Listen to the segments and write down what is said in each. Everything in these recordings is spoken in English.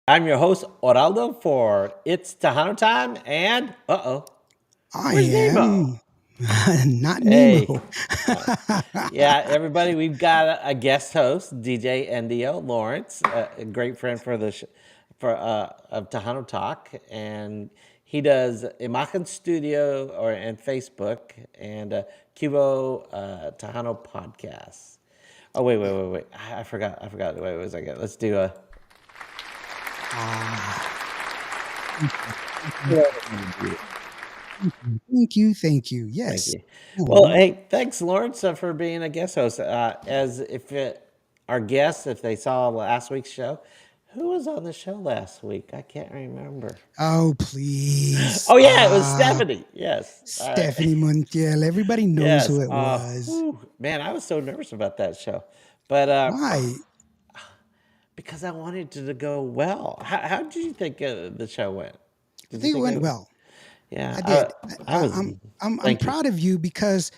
I'm your host, Oraldo, for It's Tejano Time, and I where's Nemo? am not Hey, Nemo. uh, yeah, everybody, we've got a guest host, DJ NDO Lawrence, a great friend for of Tejano Talk, and he does Imagen Studio and Facebook and Qvo Tejano podcast. Oh wait! I forgot. Wait, what was I got? Let's do a. Ah, thank you, What am I gonna do? thank you, thank you. Thank Yes. you. Well, Oh, hey, thanks, Lawrence, for being a guest host. As if it, Our guests, if they saw last week's show, who was on the show last week? I can't remember. oh, please Oh yeah, it was stop. Stephanie. Yes, Stephanie Montiel. Everybody knows yes. who it was. Man, I was so nervous about that show, but Why? because I wanted it to go well. How did you think the show went? I Did you think it think went it? well. Yeah, I did. I was. I'm Thank you. proud of you because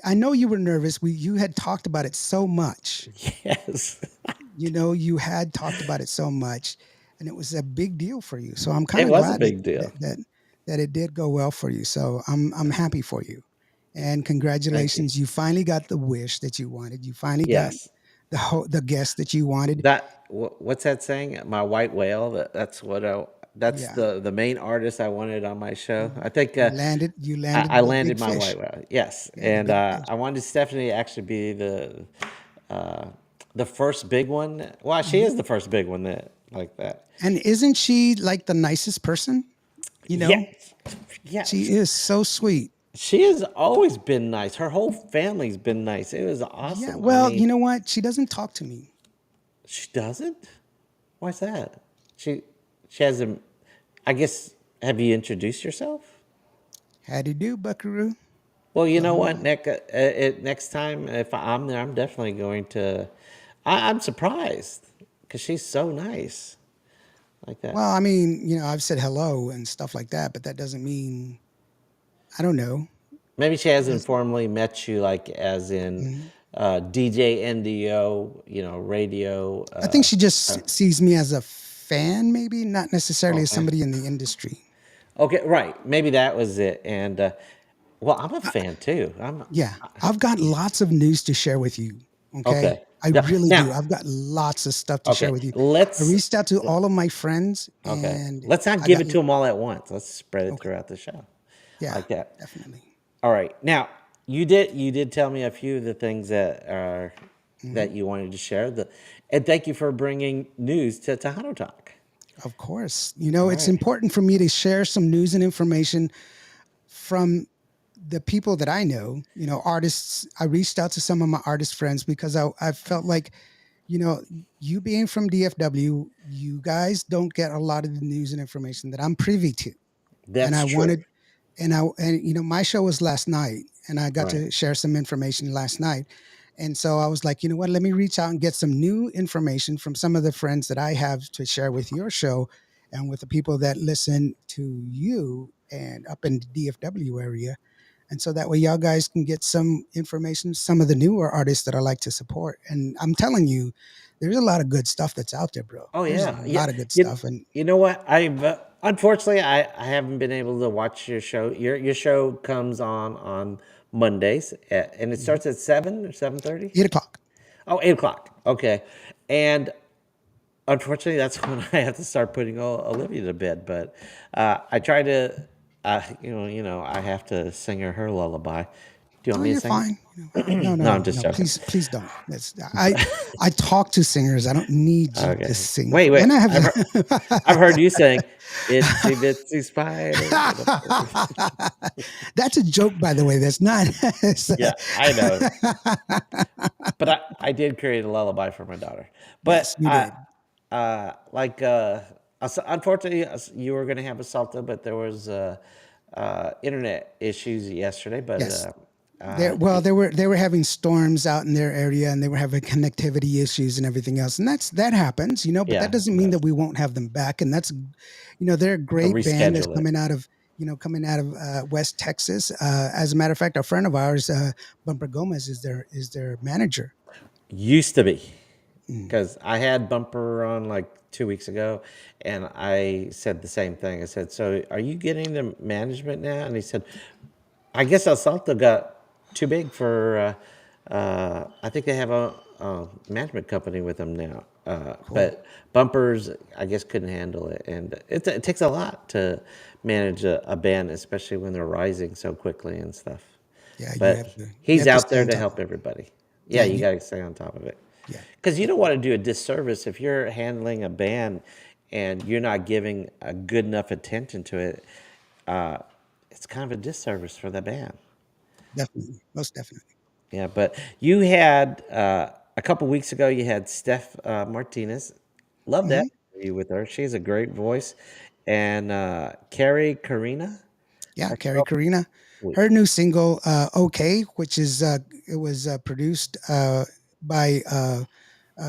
I know you were nervous. You had talked about it so much. Yes. You had talked about it so much, and it was a big deal for you. So I'm kind It of was a glad that big deal. that that, that it did go well for you. So I'm happy for you, and Thank you. congratulations. You finally got the wish that you wanted. You finally got Yes. the guest that you wanted. What's that saying? My white whale. That's Yeah, the main artist I wanted on my show. I think you I landed the landed big my fish. white whale. Yes, Yeah, the and big fish. I wanted Stephanie to actually be uh, the first big one. Well, she Mhm. is the first big one that like that. And isn't she like the nicest person? You know, Yes, yeah. she is so sweet. She has always been nice. Her whole family's been nice. It was Yeah. awesome. I Well, mean, you know what? She doesn't talk to me. she doesn't. Why's that? She she hasn't. I guess. Have you introduced yourself? How do you do, Buckaroo? Well, you know what, Um, Nick. Next time, if I'm there, I'm definitely going to. I'm surprised because she's so nice like that. Well, I mean, I've said hello and stuff like that, but that doesn't mean I don't know. Maybe she hasn't Does- formally met you, like as in mhm. DJ NDO, radio. I think she Uh, just sees me as a fan, maybe not necessarily as okay, somebody in the industry. okay, right. Maybe that was it. And well, I'm a fan too. Yeah, I've got lots of news to share with you. Okay, Okay. I Yeah. really Now, do. I've got lots of stuff to share okay. with you. I Let's reached out to all of my friends, Okay. and Let's not I give got it to them all at once. Let's spread it okay. throughout the show, Yeah, like that. definitely. All right. Now, you did tell me a few of the things Hmm. that you wanted to share. And thank you for bringing news to Tejano Talk. Of course, All it's right. important for me to share some news and information from the people that I know, artists. I reached out to some of my artist friends because I felt like, you know, you being from DFW, you guys don't get a lot of the news and information that I'm privy to. And That's I true. wanted, and my show was last night, and I got Right. to share some information last night. And so I was like, you know what, let me reach out and get some new information from some of the friends that I have to share with your show and with the people that listen to you and up in the DFW area, and so that way y'all guys can get some information, some of the newer artists that I like to support. And I'm telling you, there's a lot of good stuff that's out there, bro. Oh There's a yeah. Yeah. lot of good You, stuff. And you know what? I've unfortunately I haven't been able to watch your show. Your show comes on Mondays, and it mhm, starts at 7 or 7:30. 8 o'clock. Oh, 8 o'clock. Okay. And unfortunately, that's when I have to start putting Olivia to bed. But I try to, I have to sing her lullaby. Do you want Oh, me to you're sing fine. No, no, No, I'm no, just no. joking. Please don't. I talk to singers. I don't need you to Okay. sing Wait, for me. wait. And I I've have heard you saying "Itsy Bitsy Spider." That's a joke, by the way. That's not. Yeah, I know, but I did create a lullaby for my daughter. Yes, But you did. unfortunately, you were going to have a Salta, but there was internet issues yesterday. But Yes. They were having storms out in their area, and they were having connectivity issues and everything else, and that happens, but that yeah, doesn't it mean that does. we won't have them back. And that's, they're a Or great band that's reschedule it. coming out of West Texas. As a matter of fact, a friend of ours, Bumper Gomez, is their manager. Used to be. Mm. because I had Bumper on like 2 weeks ago, and I said the same thing. I said, "So, are you getting the management now?" And he said, "I guess El Salto got too big for. I think they have a management company with them now, Cool. but Bumpers, I guess, couldn't handle it, and it takes a lot to manage a band, especially when they're rising so quickly and stuff. Yeah, But you he's have to out stay there on to top. help everybody. Yeah, Yeah, you you got to stay on top of it. yeah. Because you don't want to do a disservice if you're handling a band and you're not giving a good enough attention to it. Uh, it's kind of a disservice for the band. Definitely. Most definitely. Yeah, but you had a couple weeks ago. You had Steph Martinez. Love that Hmm. interview with her. She has a great voice, and Carrie Karina. Yeah, How she Carrie spelled Karina. it? Her new single, "Okay," which is it was produced by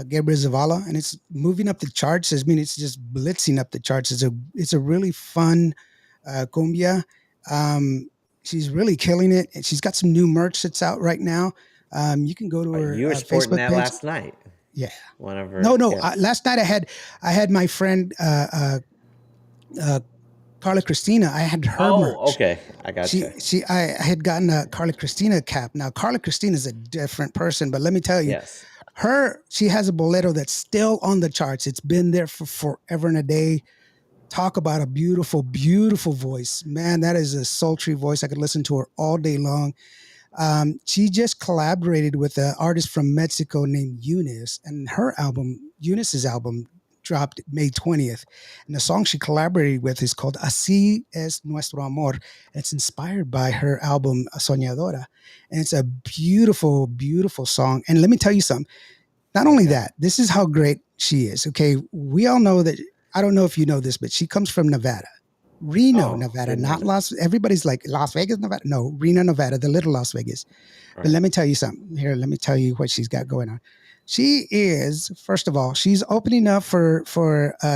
Gabriel Zavala, and it's moving up the charts. I mean, it's just blitzing up the charts. It's a really fun cumbia. Um, she's really killing it, and she's got some new merch that's out right now. You can go to her You were sporting Facebook that page. last night. Yeah. Whenever, No, no. yeah. Last night I had my friend uh, Carla Christina. I had her Oh, merch. okay. I gotcha. I had gotten a Carla Christina cap. Now Carla Christina is a different person, but let me tell you, Yes. she has a bolero that's still on the charts. It's been there for forever and a day. Talk about a beautiful, beautiful voice, man. That is a sultry voice. I could listen to her all day long. She just collaborated with an artist from Mexico named Eunice, and Eunice's album, dropped May 20th. And the song she collaborated with is called Así es nuestro amor. And it's inspired by her album Soñadora. And it's a beautiful, beautiful song. And let me tell you something. Not only Okay. that, this is how great she is. Okay. We all know that, I don't know if you know this, but she comes from Nevada. Reno, Oh, Nevada, didn't know not that. everybody's like Las Vegas, Nevada. No, Reno, Nevada, the little Las Vegas. But Right. let me tell you something. Here, let me tell you what she's got going on. She is, first of all, she's opening up for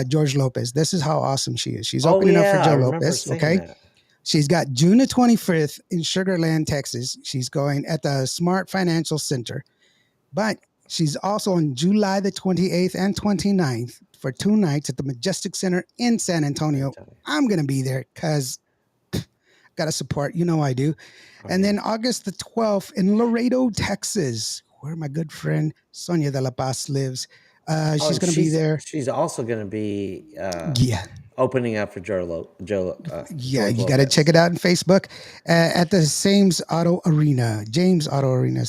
George Lopez. This is how awesome she is. She's Oh opening up for yeah, I Joe remember Lopez. seeing Okay, that. she's got June the 25th in Sugar Land, Texas. She's going at the Smart Financial Center, but she's also on July the 28th and 29th for 2 nights at the Majestic Center in San San Antonio. Antonio. I'm gonna be there because got to support. You know I do. Oh And yeah. then August the 12th in Laredo, Texas, where my good friend Sonia de la Paz lives. Oh, She's and going to be there. she's also going to be Yeah. opening up for Yeah, George you got to check Lopez. it out on Facebook at the James Auto Arena, James Auto Arena.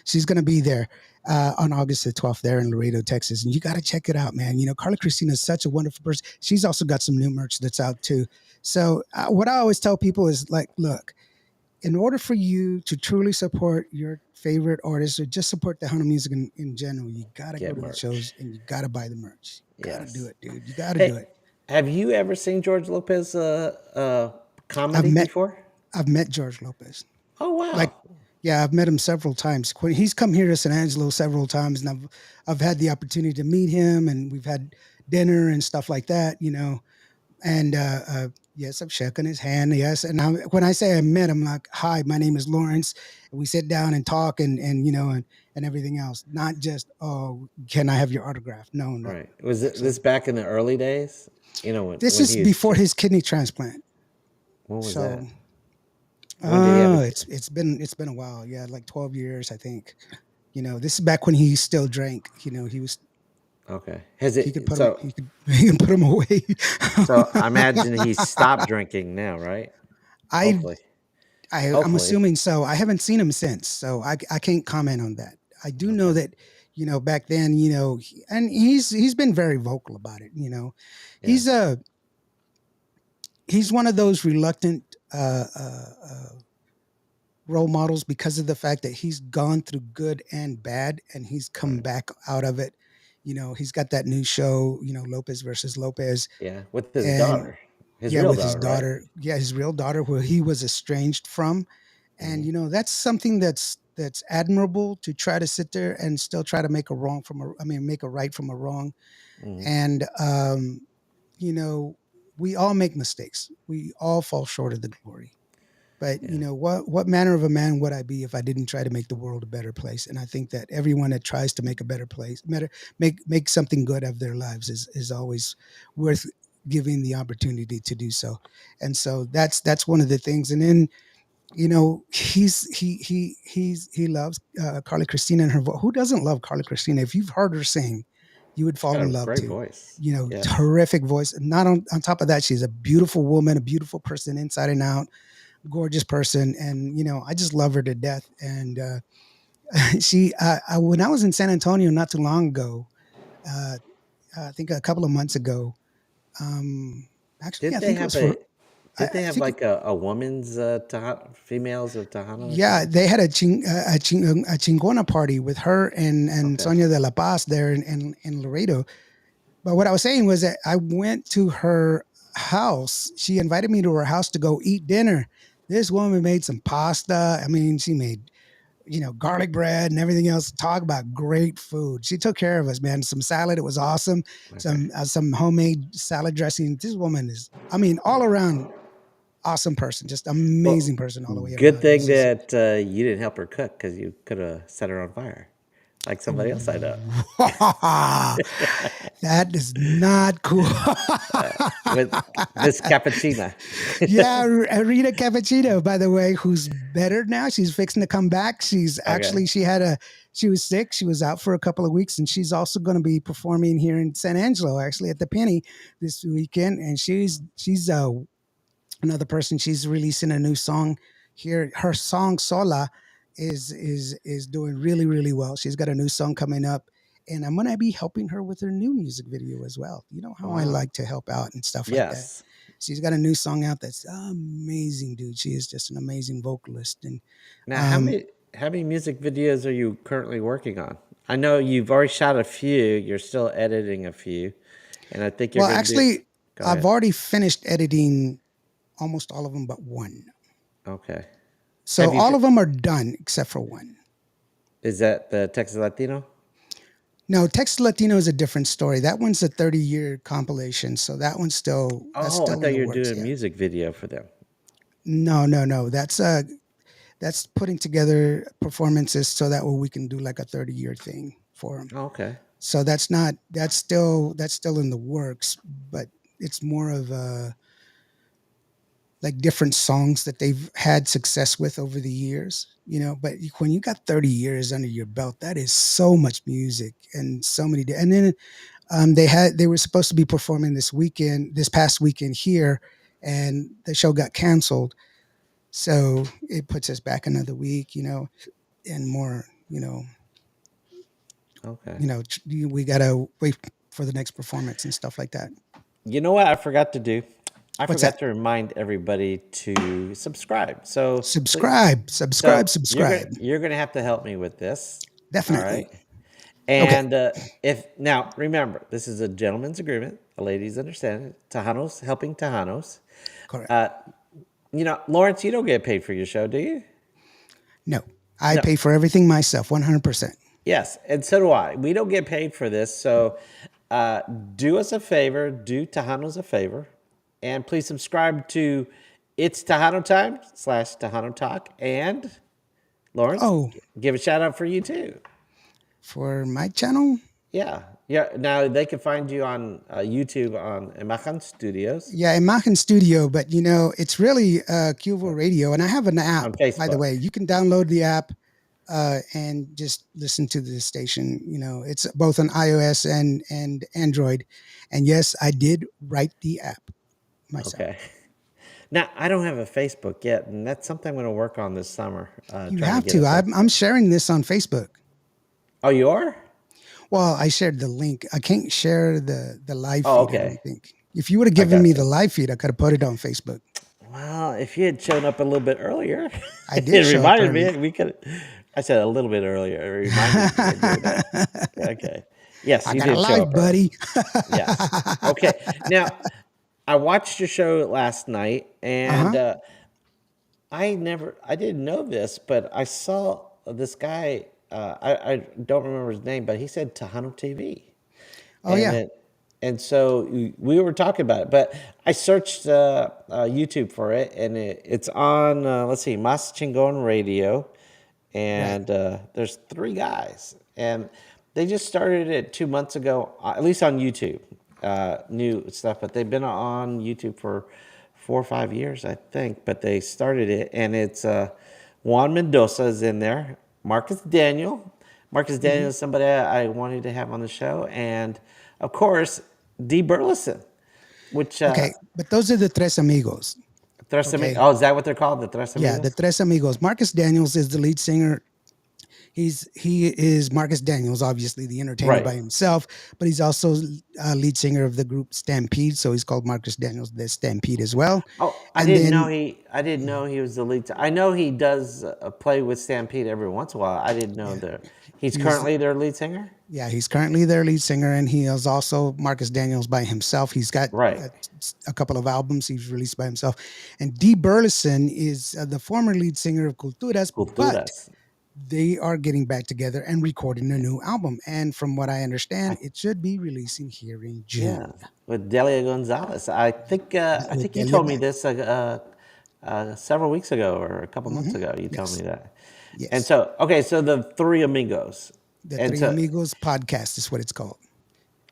She's gonna be there on August the 12th there in Laredo, Texas, and you got to check it out, man. You know, Carla Christina is such a wonderful person. She's also got some new merch that's out too. So what I always tell people is like, look, in order for you to truly support your favorite artists or just support the Hana music in general, you got to go Get to the merch. shows and you got to buy the merch. You got to do Yes. it, dude. You got to do Hey, it. have you ever seen George Lopez I've comedy met before? I've met George Lopez. Oh Like, wow. yeah, I've met him several times. He's come here to San Angelo several times, and I've had the opportunity to meet him, and we've had dinner and stuff like that. You know, and yes, I've shaken his hand. Yes, and when I say I met him, like, hi, my name is Lawrence, and we sit down and talk, and you know, and everything else. Not just, oh, can I have your autograph? No, no. Right. Was it So this back in the early days? You know this when is he was before just his kidney transplant. when was So that? When did he have it? it's been a while. Yeah, like 12 years, I think. You know, this is back when he still drank. You know, Okay. Has he could it put him so he can put him away. so I imagine he stopped drinking now, right? I Hopefully. I'm Hopefully. assuming so. I haven't seen him since, so I can't comment on that. I do know Okay. that, you know, back then, you know, and he's been very vocal about it. You know, Yeah. he's a he's one of those reluctant uh, uh, uh, role models because of the fact that he's gone through good and bad, and he's come Right. back out of it. You know, he's got that new show, you know, Lopez versus Lopez, Yeah. With his and daughter. His yeah, real with his daughter, right? daughter, yeah, his real daughter, who he was estranged from. And Hmm. you know, that's something that's admirable, to try to sit there and still try to make a wrong from a, I mean, make a right from a wrong. Hmm. And you know, we all make mistakes. We all fall short of the glory. But Yeah. what manner of a man would I be if I didn't try to make the world a better place? And I think that everyone that tries to make a better place, make something good of their lives is always worth giving the opportunity to do so. And so that's one of the things. And then he loves Carly Christina and her voice. Who doesn't love Carly Christina? If you've heard her sing, you would She's fall got a in love great too. voice. Yes. Terrific voice. Not on top of that, she's a beautiful woman, a beautiful person inside and out, gorgeous person, and I just love her to death. And when I was in San Antonio not too long ago, uh, I think a couple of months ago, um, actually, Did I they think it was have for. a did they I have think like a woman's females of Tejano or Yeah, something? they had a chingona party with her and Okay. Sonia de la Paz there in Laredo. But what I was saying was that I went to her house. She invited me to her house to go eat dinner. This woman made some pasta. I mean, she made garlic bread and everything else. Talk about great food. She took care of us, man. Some salad. It was awesome. Okay. Some homemade salad dressing. This woman is, I mean, all around awesome person. Just Well, amazing person all the way good around. It was thing just that you didn't help her cook because you could have set her on fire, like somebody else I know. that is not cool. With Miss Cappuccina. Yeah, Rita Cappuccino, by the way, who's better now. She's fixing to come back. Okay. She was sick. She was out for a couple of weeks, and she's also going to be performing here in San Angelo, actually at the Penny this weekend. And she's another person. She's releasing a new song here. Her song Sola is doing really really well. She's got a new song coming up, and I'm gonna be helping her with her new music video as well. You know how I Wow. like to help out and stuff like that. Yes. She's got a new song out that's amazing, dude. She is just an amazing vocalist, and Now, um, how many music videos are you currently working on? I know you've already shot a few. You're still editing a few, and I think you're well, going to do. actually, Go I've ahead. already finished editing almost all of them but one. Okay. So Have you? all of them are done except for one. Is that the Texas Latino? No, Texas Latino is a different story. That one's a 30-year compilation, so that's Oh, I still in thought the you were works. doing a Yeah. music video for them. No, no, no. That's putting together performances so that way we can do like a 30-year thing for them. Oh, okay. So that's still in the works, but it's more of a like different songs that they've had success with over the years. But when you got 30 years under your belt, that is so much music and so many and then they were supposed to be performing this past weekend here, and the show got canceled. So it puts us back another week, and more, Okay. we gotta wait for the next performance and stuff like that. You know what I forgot to do? I What's forgot that? to remind everybody to subscribe. So please, Subscribe, subscribe, so subscribe. you're gonna have to help me with this. All Definitely. right. Okay. And if now remember, this is a gentleman's agreement, a lady's understanding. Tejanos helping Tejanos. Correct. Uh, Lawrence, you don't get paid for your show, do you? No, I No. pay for everything myself, 100%. Yes, and so do I. We don't get paid for this, so uh, do us a favor, do Tejanos a favor, and please subscribe to It's Tejano Time /Tejano Talk. And Lawrence, Oh, give a shout out for you too. for my channel? Yeah, yeah. Now they can find you on YouTube on Imagen Studios Yeah, Imagen Studio, but it's really Qvo Radio, and I have an on app, by the Facebook. way. You can download the app and just listen to the station. It's both on iOS and Android. And yes, I did write the app myself. Okay. Now I don't have a Facebook yet, and that's something I'm going to work on this summer. You Trying to have get a to. I'm Facebook. sharing this on Facebook. Oh, you are? Well, I shared the link. I can't share the live Oh, feed, I okay. don't think. If you would have I given me got the you. live feed, I could have put it on Facebook. Well, if you had shown up a little bit earlier, I did it show up reminded early. me we could. I said a little bit earlier. It reminded me of doing that. Okay. Yes, I you got a did show live up early. buddy. Yes. Okay. Now, I watched your show last night, and Uh-huh. I didn't know this, but I saw this guy. I don't remember his name, but he said Tejano TV, Oh and yeah. it and so we were talking about it, but I searched YouTube for it, and it's on. Let's see, Mas Chingon Radio, Right. and there's three guys, and they just started it 2 months ago, at least on YouTube, new stuff. But they've been on YouTube for 4 or 5 years, I think. But they started it, and it's Juan Mendoza is in there, Marcus Daniel. Marcus Hmm. Daniel is somebody I wanted to have on the show, and of course, D. Burleson, which Okay, but those are the tres amigos. Tres Amigos. Okay. Oh, is that what they're called? The Tres Yeah, the Amigos? tres amigos. Marcus Daniels is the lead singer. He is Marcus Daniels, obviously the entertainer Right. by himself, but he's also lead singer of the group Stampede, so he's called Marcus Daniels the Stampede as well. Oh, And then I didn't know he was the lead. I know he does play with Stampede every once in a while. I didn't know yeah, that he's he's currently their lead singer. yeah, he's currently their lead singer, and he is also Marcus Daniels by himself. He's got Right. a couple of albums he's released by himself. And Dee Burleson is the former lead singer of Culturas, but Culturas. they are getting back together and recording a new album. And from what I I, understand, it should be releasing here in yeah, June with Delia Gonzalez. I with think you Delia told me Band. this several weeks ago or a couple months Hmm. ago. You told me Yes, that. And yes. so, okay, so the three amigos, The and Three so Amigos podcast is what it's called.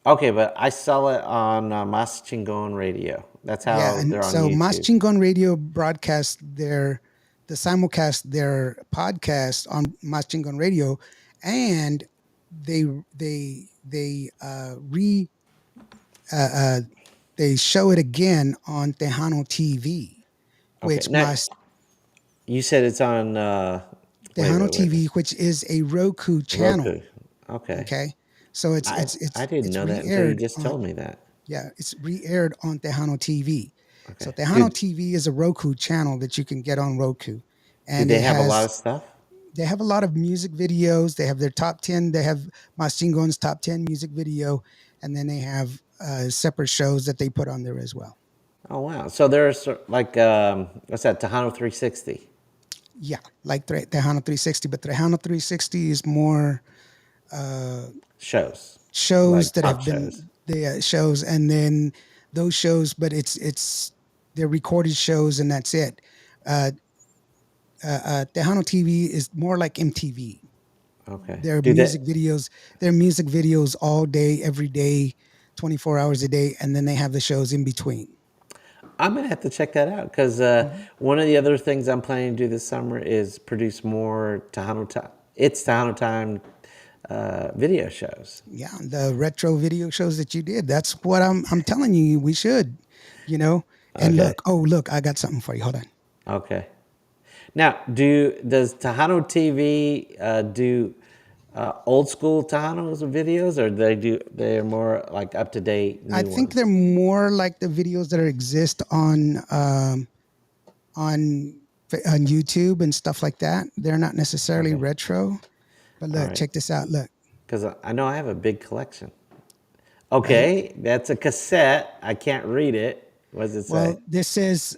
okay, but I saw it on Mas Chingon Radio. That's Yeah, how and they're on so Mas YouTube. Chingon Radio broadcast the simulcast their podcast on Mas Chingon Radio, and they they uh, uh, they show it again on Tejano TV, Okay, which now Mas you said it's on. Tejano Wait. TV, which is a Roku channel. Roku. Okay. Okay, so I didn't it's know that until you re-aired just on told me that. yeah, it's re-aired on Tejano TV. So Okay. Tejano TV is a Roku channel that you can get on Roku, Do and they have a lot of stuff? they have a lot of music videos. They have their top 10. They have Masingon's top 10 music video, and then they have separate shows that they put on there as well. Oh wow. So there's like what's that? Tejano 360 Yeah, like Tejano 360, but Tejano 360 is more uh, shows, shows like that talk have shows. been the shows, and then those shows, but they're recorded shows, and that's it. Uh, Tejano TV is more like MTV. Okay. Their Do music that. videos, their music videos all day, every day, 24 hours a day, and then they have the shows in between. I'm gonna have to check that out because Mhm. one of the other things I'm planning to do this summer is produce more Tejano time. It's Tejano time video shows. Yeah, the retro video shows that you did. That's what I'm telling you. We should, you know. And Okay. look, I got something for you. Hold on. Okay. Now, does Tejano TV do old school Tejanos videos, or they're more like up to date I new think they're ones? more like the videos that exist on on YouTube and stuff like that. They're not necessarily Okay, retro. But all look, right, check this out. Look, because I know I have a big collection. right? Okay, that's a cassette. I can't read it. What does it say? Well, this is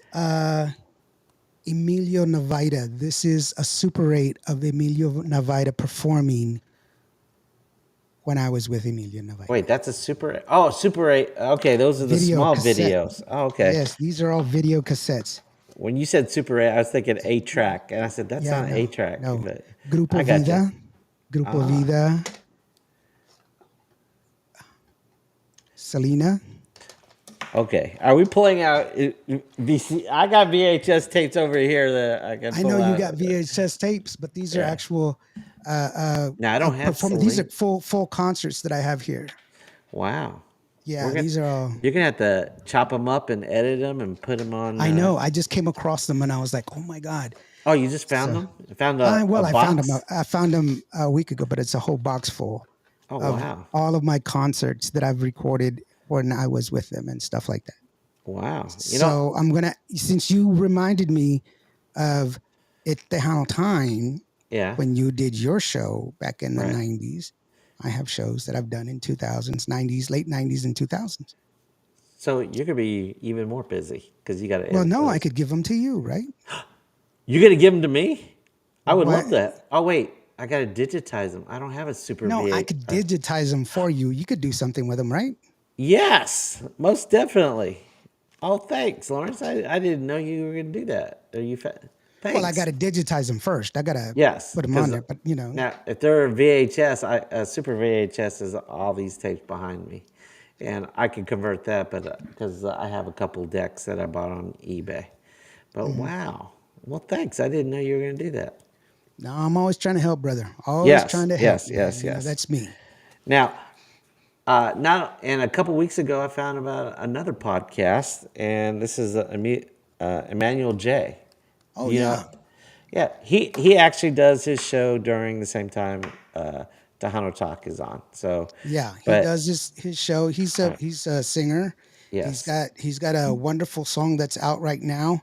Emilio Navaita. This is a Super 8 of Emilio Navaita performing when I was with Emilio Navaita. Wait, that's a Super. Oh, Super 8. Okay, those are the Video small cassette. videos. Oh, okay. Yes, these are all video cassettes. When you said Super 8, I was thinking 8 track, and I said that's Yeah, not no, 8 track, no. but Grupo I got you. Vida, Grupo Ah, Vida, Selena. okay. Are we pulling out VC? I got VHS tapes over here that I can I know pull you out. got VHS tapes, but these are Yeah. actual Now I don't have perform. These are Celine. full concerts that I have here. Wow. We're Yeah, gonna. these are all. You're gonna have to chop them up and edit them and put them on. I know. I just came across them and I was like, oh my god. Oh, you just found So, them? Found a well, I found them. box? I found them a week ago, but it's a whole box full Oh of wow. all of my concerts that I've recorded when I was with them and stuff like that. Wow. So I'm gonna, since you reminded me of it, Tejano Time, Yeah. when you did your show back in the Right. 90s, I have shows that I've done in 2000s, 90s, late 90s, and 2000s. So you're gonna be even more busy because you got to Well, edit no, I those. could give them to you, right? You're gonna give them to me? I would What? love that. Oh wait, I gotta digitize them. I don't have a Super No, I V8. could digitize them for you. You could do something with them, right? Yes, most definitely. Oh, thanks, Lawrence. I didn't know you were going to do that. Well, I got Thanks. to digitize them first. I got to Yes, put them on because there. But you know, now if they're VHS, super VHS is all these tapes behind me, and I can convert that, but because I have a couple decks that I bought on eBay. But mhm. wow, well, thanks. I didn't know you were going to do that. No, I'm always trying to help, brother. Always Yes, trying to help, yes, man. yes, You know, yes. that's me. Now, not and a couple weeks ago, I found about another podcast, and this is Emmanuel J. Oh You know, yeah, yeah, he actually does his show during the same time Tejano Talk is on. So, yeah. He does but his show. He's a singer. yes, He's got a wonderful song that's out right now.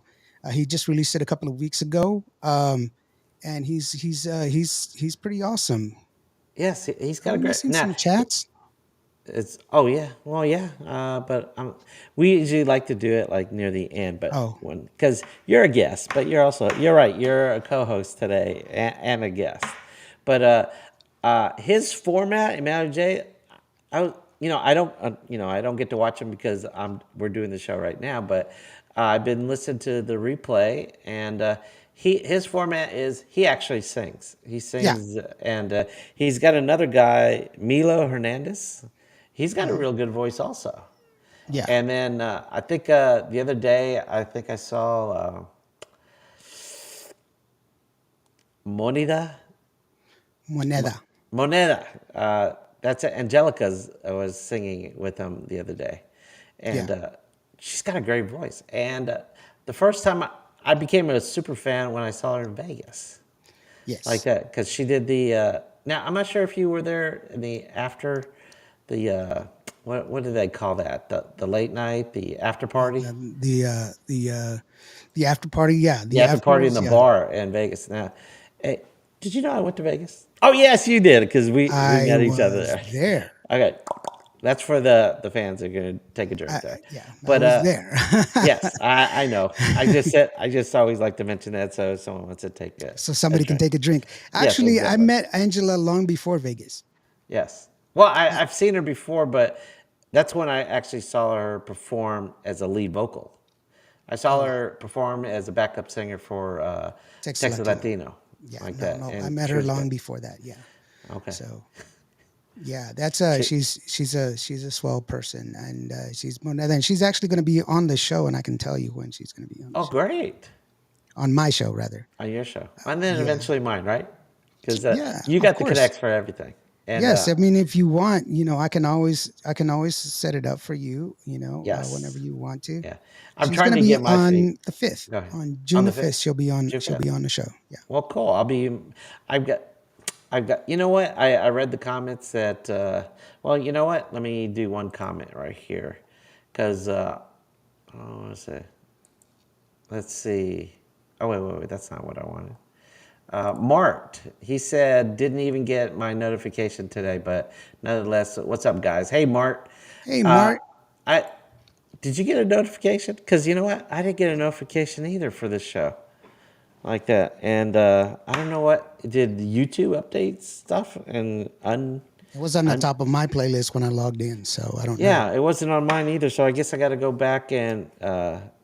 He just released it a couple of weeks ago. And he's pretty awesome. yes, he's got a Am I great missing now. some chats? It's oh yeah, well yeah, but we usually like to do it like near the end, but Oh, when because you're a guest, but you're right, you're a co-host today and a guest, but his format, Emmanuel J, I was I don't get to watch him because we're doing the show right now, but I've been listening to the replay and. His format is he actually sings. He yeah. sings, and he's got another guy, Milo Hernandez. He's got a Mhm. real good voice also. Yeah. And then I think the other day, I think I saw Monida. Moneda. Moneda. That's it. Angelica's was singing with him the other day. Yeah. And she's got a great voice. And the first time I became a super fan when I saw her in Vegas. Like Yes. that. Because she did the. Now, I'm not sure if you were there in the after the. What do they call that? The late night, the after party? The after party. Yeah. The The after party in afterwards. the Yeah. bar in Vegas. Now, hey, did you know I went to Vegas? Oh yes, you did because we I met each other was there. there. Okay, that's for the fans that are gonna take a drink there. Yeah, I But was there. yes, I know. I just always like to mention that so if someone wants to take So a somebody can drink. take a drink. Yes, Actually, I exactly. met Angela long before Vegas. Yes. Well, Yeah. I've seen her before, but that's when I actually saw her perform as a lead vocal. I saw Oh, her perform as a backup singer for Texas Texas Latino. Latino, Yeah. like No, that, no. I and met she her was long good. before that. Yeah. Okay. So yeah, that's She, she's a swell person, and she's more than she's actually going to be on the show, and I can tell you when she's going to be on the oh, show, great. on my show rather. On your show. And then Yeah. eventually mine, right? Because Yeah. you Of got the course. connects for everything. And Yes, I mean, if you want, you know, I can always set it up for you. You know, whenever yes. you want to. Yeah. I'm She's trying gonna to be get my on feet. the 5th, Go ahead. on On June the the 5th? 5th. She'll be on. June She'll be 5th. on the show. Yeah. Well, cool. I've got, you know what? I read the comments that, well, you know what? Let me do one comment right here. Because, oh, what is it? Let's see. Oh, wait. That's not what I wanted. Mart, he said, didn't even get my notification today, but nonetheless, what's up, guys? Hey, Mart. Hey, Uh, Mark. I did you get a notification? Because you know what, I didn't get a notification either for this show like that, and I don't know what did YouTube update stuff and It was on the un top of my playlist when I logged in, so I don't know. yeah, it wasn't on mine either. So I guess I got to go back and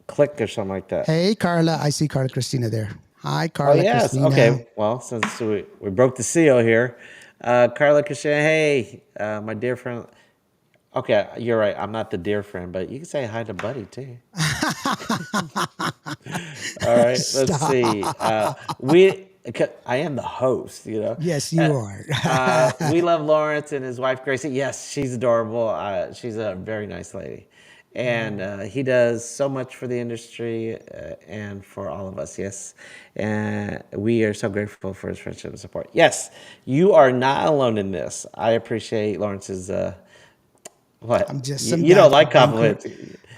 click or something like that. Hey, Carla. I see Carla Christina there. Hi, Oh Carla yes. Christina. Okay. Well, since we broke the seal here, Carla Cachet, hey, my dear friend. Okay, you're right. I'm not the dear friend, but you can say hi to Buddy too. All right. Let's see. Stop. I am the host. Yes, Uh, you are. we love Lawrence and his wife Gracie. Yes, she's adorable. She's a very nice lady, and he does so much for the industry and for all of us. Yes, and we are so grateful for his friendship and support. Yes, you are not alone in this. I appreciate Lawrence's. I'm What just some you guy don't from like Vancourt. compliments?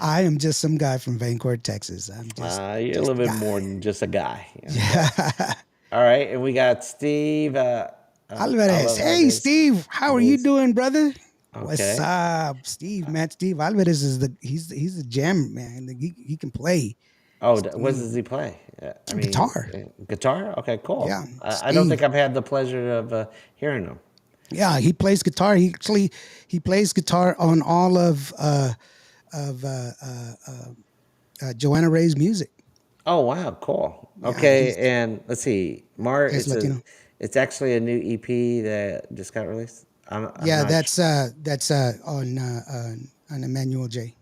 I am just some guy from Vancourt, Texas. I'm You're a just little a bit guy. more than just a guy. Okay. Yeah. All right, and we got Steve Alvarez. Hey, Alvarez. Steve. How are you Alvarez. doing, brother? What's Okay. up, Steve? Man, Steve Alvarez is he's the jam man. He can play. Oh, what Steve does he play? I mean, guitar. guitar. Okay, cool. Yeah, I don't think Steve. I've had the pleasure of hearing him. Yeah, he plays guitar. He plays guitar on all of Joanna Ray's music. Oh wow, cool. Yeah, Okay, and let's see, Mar. he's Latino. It's actually a new EP that just got released. I'm Yeah, not. that's on Emmanuel J.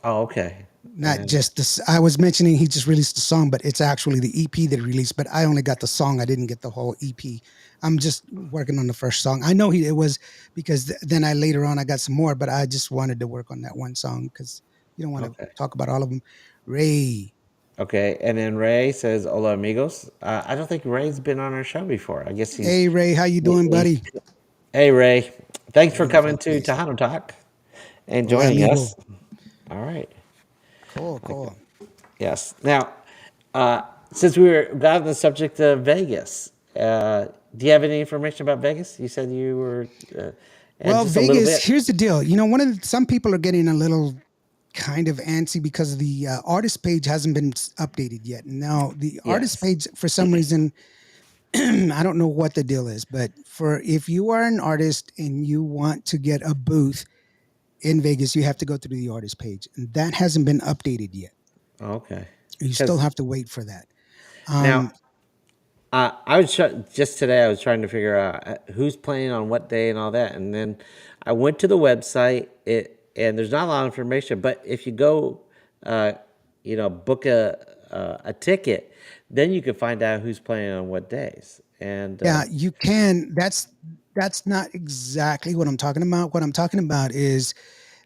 Oh, okay. Not And just this. I was mentioning he just released the song, but it's actually the EP that he released. But I only got the song. I didn't get the whole EP. I'm just working on the first song. I know it was because then I later on I got some more, but I just wanted to work on that one song because you don't want to okay, talk about all of them. Ray, okay. And then Ray says, "Hola, amigos." I don't think Ray's been on our show before. I guess hey Ray, how you doing, he's. buddy? Hey, Ray. Thanks for Beautiful coming to face. Tejano Talk and Hola, joining amigo. us. All right. Cool, Okay. cool. Yes. Now, uh, since we were got on the subject of Vegas, do you have any information about Vegas? You said you were, and Well, just a little Vegas. bit. Here's the deal. Some people are getting a little kind of antsy because the artist page hasn't been updated yet. Now, the artist Yes. page, for some reason, I don't know what the deal is, but for if you are an artist and you want to get a booth in Vegas, you have to go through the artist page, and that hasn't been updated yet. Okay. You still Because have to wait for that. now, Um, I was just today. I was trying to figure out who's playing on what day and all that, and then I went to the website. And there's not a lot of information, but if you go, uh, book a ticket, then you can find out who's playing on what days. And yeah, you can. That's not exactly what I'm talking about. What I'm talking about is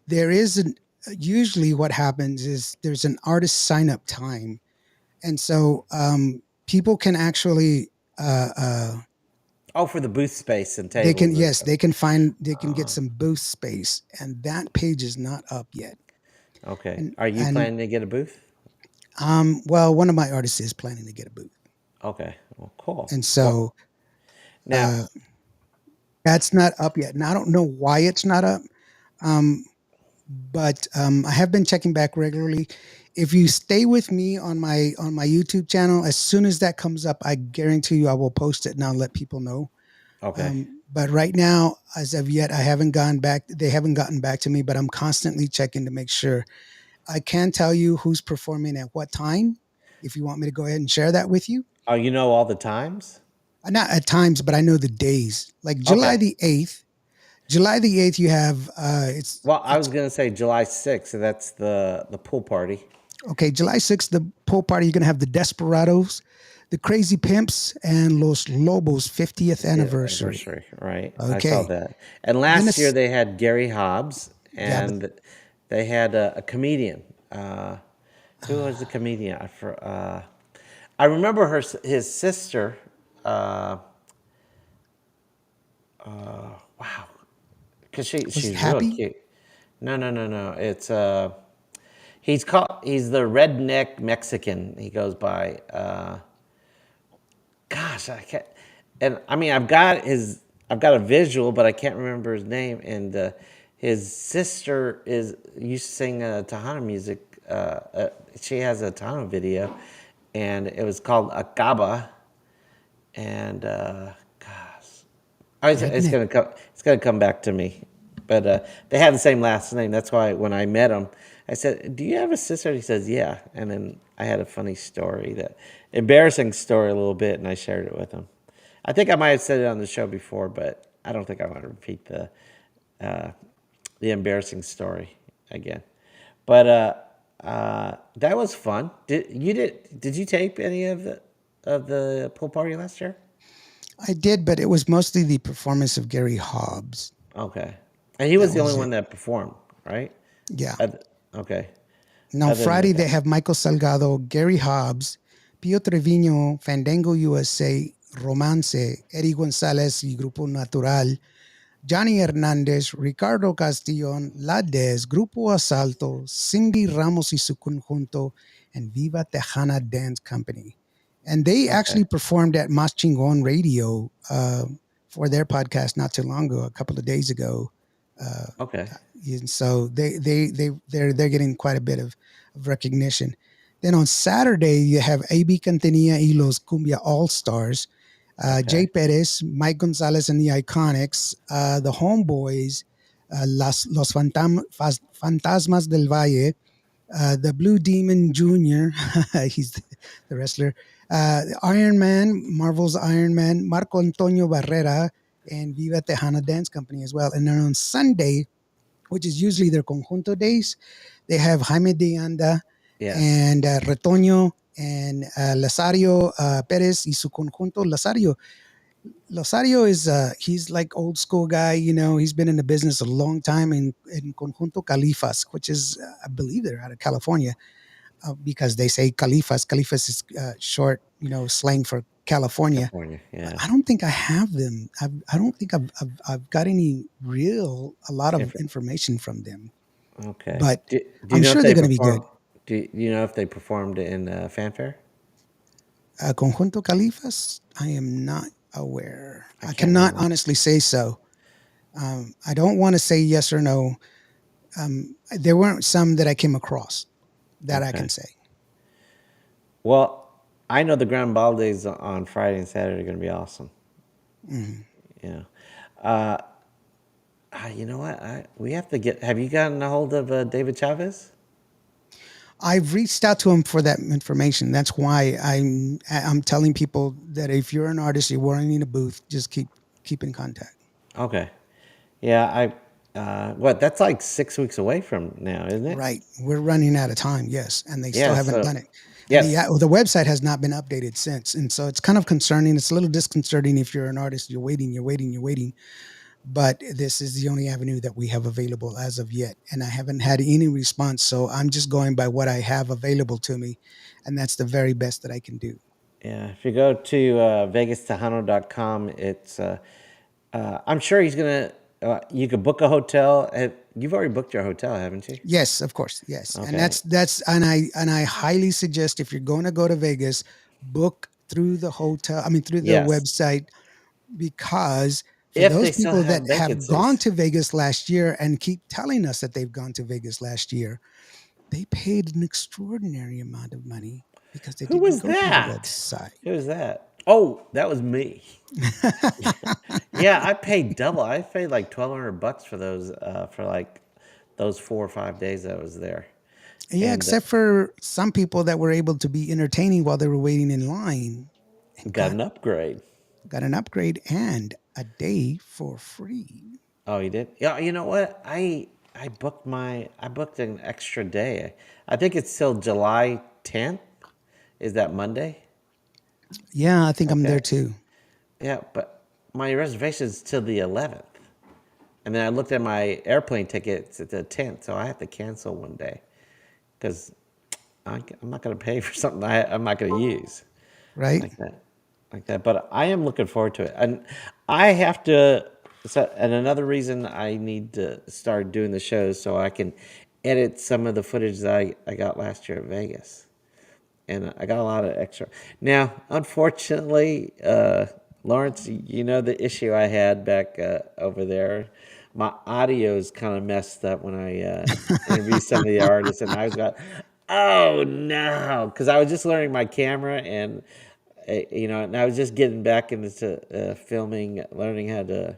there is an usually what happens is there's an artist sign up time, and so people can actually oh, for the booth space and they can tables and yes stuff. they can get some booth space, and that page is not up yet. Okay. And Are you planning to get a booth? well, one of my artists is planning to get a booth, Okay. Well, cool. and Well, so now, uh, that's not up yet. And I don't know why it's not up. Um, but I have been checking back regularly. If you stay with me on my YouTube channel, as soon as that comes up, I guarantee you I will post it and I'll let people know. okay. But right now, as of yet, I haven't gone back. They haven't gotten back to me, but I'm constantly checking to make sure. I can tell you who's performing at what time. If you want me to go ahead and share that with you, Oh, you know all the times? not at times, but I know the days. Like Okay. July the 8th. July the 8th, you have Well, I it's was gonna say July 6th, so that's the pool party. okay, July 6th, the pool party, you're going to have the Desperados, the Crazy Pimps, and Los Lobos 50th Yeah, anniversary. anniversary, right? I saw Okay. that. And Then last year it's, they had Gary Hobbs, yeah, but and they had a comedian. Who was the comedian? I remember his sister. Uh, wow, because was he she's real happy? cute. No, no, no, no. It's he's the redneck Mexican. He goes by. Gosh, I can't. And I mean, I've got a visual, but I can't remember his name. And his sister is used to sing Tejano music. She has a Tejano video, and it was called Acaba. And gosh, Redneck. it's gonna come back to me. But they have the same last name. That's why when I met him, I said, "Do you have a sister?" He says, "Yeah." And then I had a funny story, that embarrassing story, a little bit, and I shared it with him. I think I might have said it on the show before, but I don't think I want to repeat uh, the embarrassing story again. But that was fun. Did you tape any of the pool party last year? I did, but it was mostly the performance of Gary Hobbs. Okay. And he That was the only was one it. that performed, right? Yeah. Okay. Now, Other than Friday, they that. have Michael Salgado, Gary Hobbs, Pio Trevino, Fandango USA, Romance, Eddie Gonzalez y Grupo Natural, Johnny Hernandez, Ricardo Castillon, La Des, Grupo Asalto, Cindy Ramos y su conjunto, and Viva Tejana Dance Company. And they Okay. actually performed at Mas Chingon Radio for their podcast not too long ago, a couple of days ago. Uh, Okay. and so they're getting quite a bit of recognition. Then on Saturday you have AB Cantinilla y Los Cumbia All Stars. Okay. Jay Perez, Mike Gonzalez and the Iconics, the Homeboys, Fantasmas del Valle, the Blue Demon Jr., he's the wrestler, Iron Man, Marvel's Iron Man, Marco Antonio Barrera, and Viva Tejano Dance Company as well. And then on Sunday, which is usually their conjunto days, they have Jaime de Anda Yes. and Retoño and Lazario Perez y su conjunto. Lazario is he's like old school guy. You know, he's been in the business a long time in conjunto Califas, which is I believe they're out of California because they say Califas. Califas is short, you know, slang for California. California. But Yeah. I don't think I have them. I don't think I've got any a lot of If- information from them. Okay. But Do you I'm know if sure they're they going to be good. perform? Do you know if they performed in fanfare? Conjunto Califas, I am not aware. I I can't cannot remember. honestly say so. I don't want to say yes or no. There weren't some that I came across that I can Okay. say. Well, I know the Grand Baldes on Friday and Saturday are going to be awesome. Mhm. Yeah. Uh, you know what? We have to get. Have you gotten a hold of David Chavez? I've reached out to him for that information. That's why I'm telling people that if you're an artist, you're running a booth, just keep in contact. Okay. Yeah. What? That's like 6 weeks away from now, isn't it? Right, we're running out of time. Yes, and they still Yeah. haven't So, done it. And yes. the website has not been updated since, and so it's kind of concerning. It's a little disconcerting if you're an artist. You're waiting. But this is the only avenue that we have available as of yet, and I haven't had any response. So I'm just going by what I have available to me, and that's the very best that I can do. Yeah. If you go to VegasTejano.com, I'm sure he's gonna. You could book a hotel. You've already booked your hotel, haven't you? Yes, of course, yes, and Okay. that's and I highly suggest if you're going to go to Vegas, book through the hotel. I mean, through the Yes. website because for If they those still people have that have gone vacancies. to Vegas last year and keep telling us that they've gone to Vegas last year, they paid an extraordinary amount of money because they Who didn't was go through the that? website. Who was that? Oh, that was me. Yeah, I paid double. I paid like $1,200 for those for like those 4 or 5 days I was there, Yeah, and except for some people that were able to be entertaining while they were waiting in line and got an upgrade. got an upgrade and a day for free. Oh, you did? Yeah. You know what? I booked an extra day. I think it's till July 10th. Is that Monday? Yeah, I think I'm there Okay. too. Yeah, but my reservation's till the 11th. And then I looked at my airplane tickets at the 10th, so I have to cancel one day because I'm not going to pay for something I'm not going to use Right? like that, like that. But I am looking forward to it, and I have to. So, and another reason I need to start doing the shows so I can edit some of the footage that I got last year at Vegas, and I got a lot of extra. Now, unfortunately, Lawrence, you know the issue I had back over there. My audio is kind of messed up when I interviewed some of the artists, and I was got, oh no, because I was just learning my camera, and and I was just getting back into filming, learning how to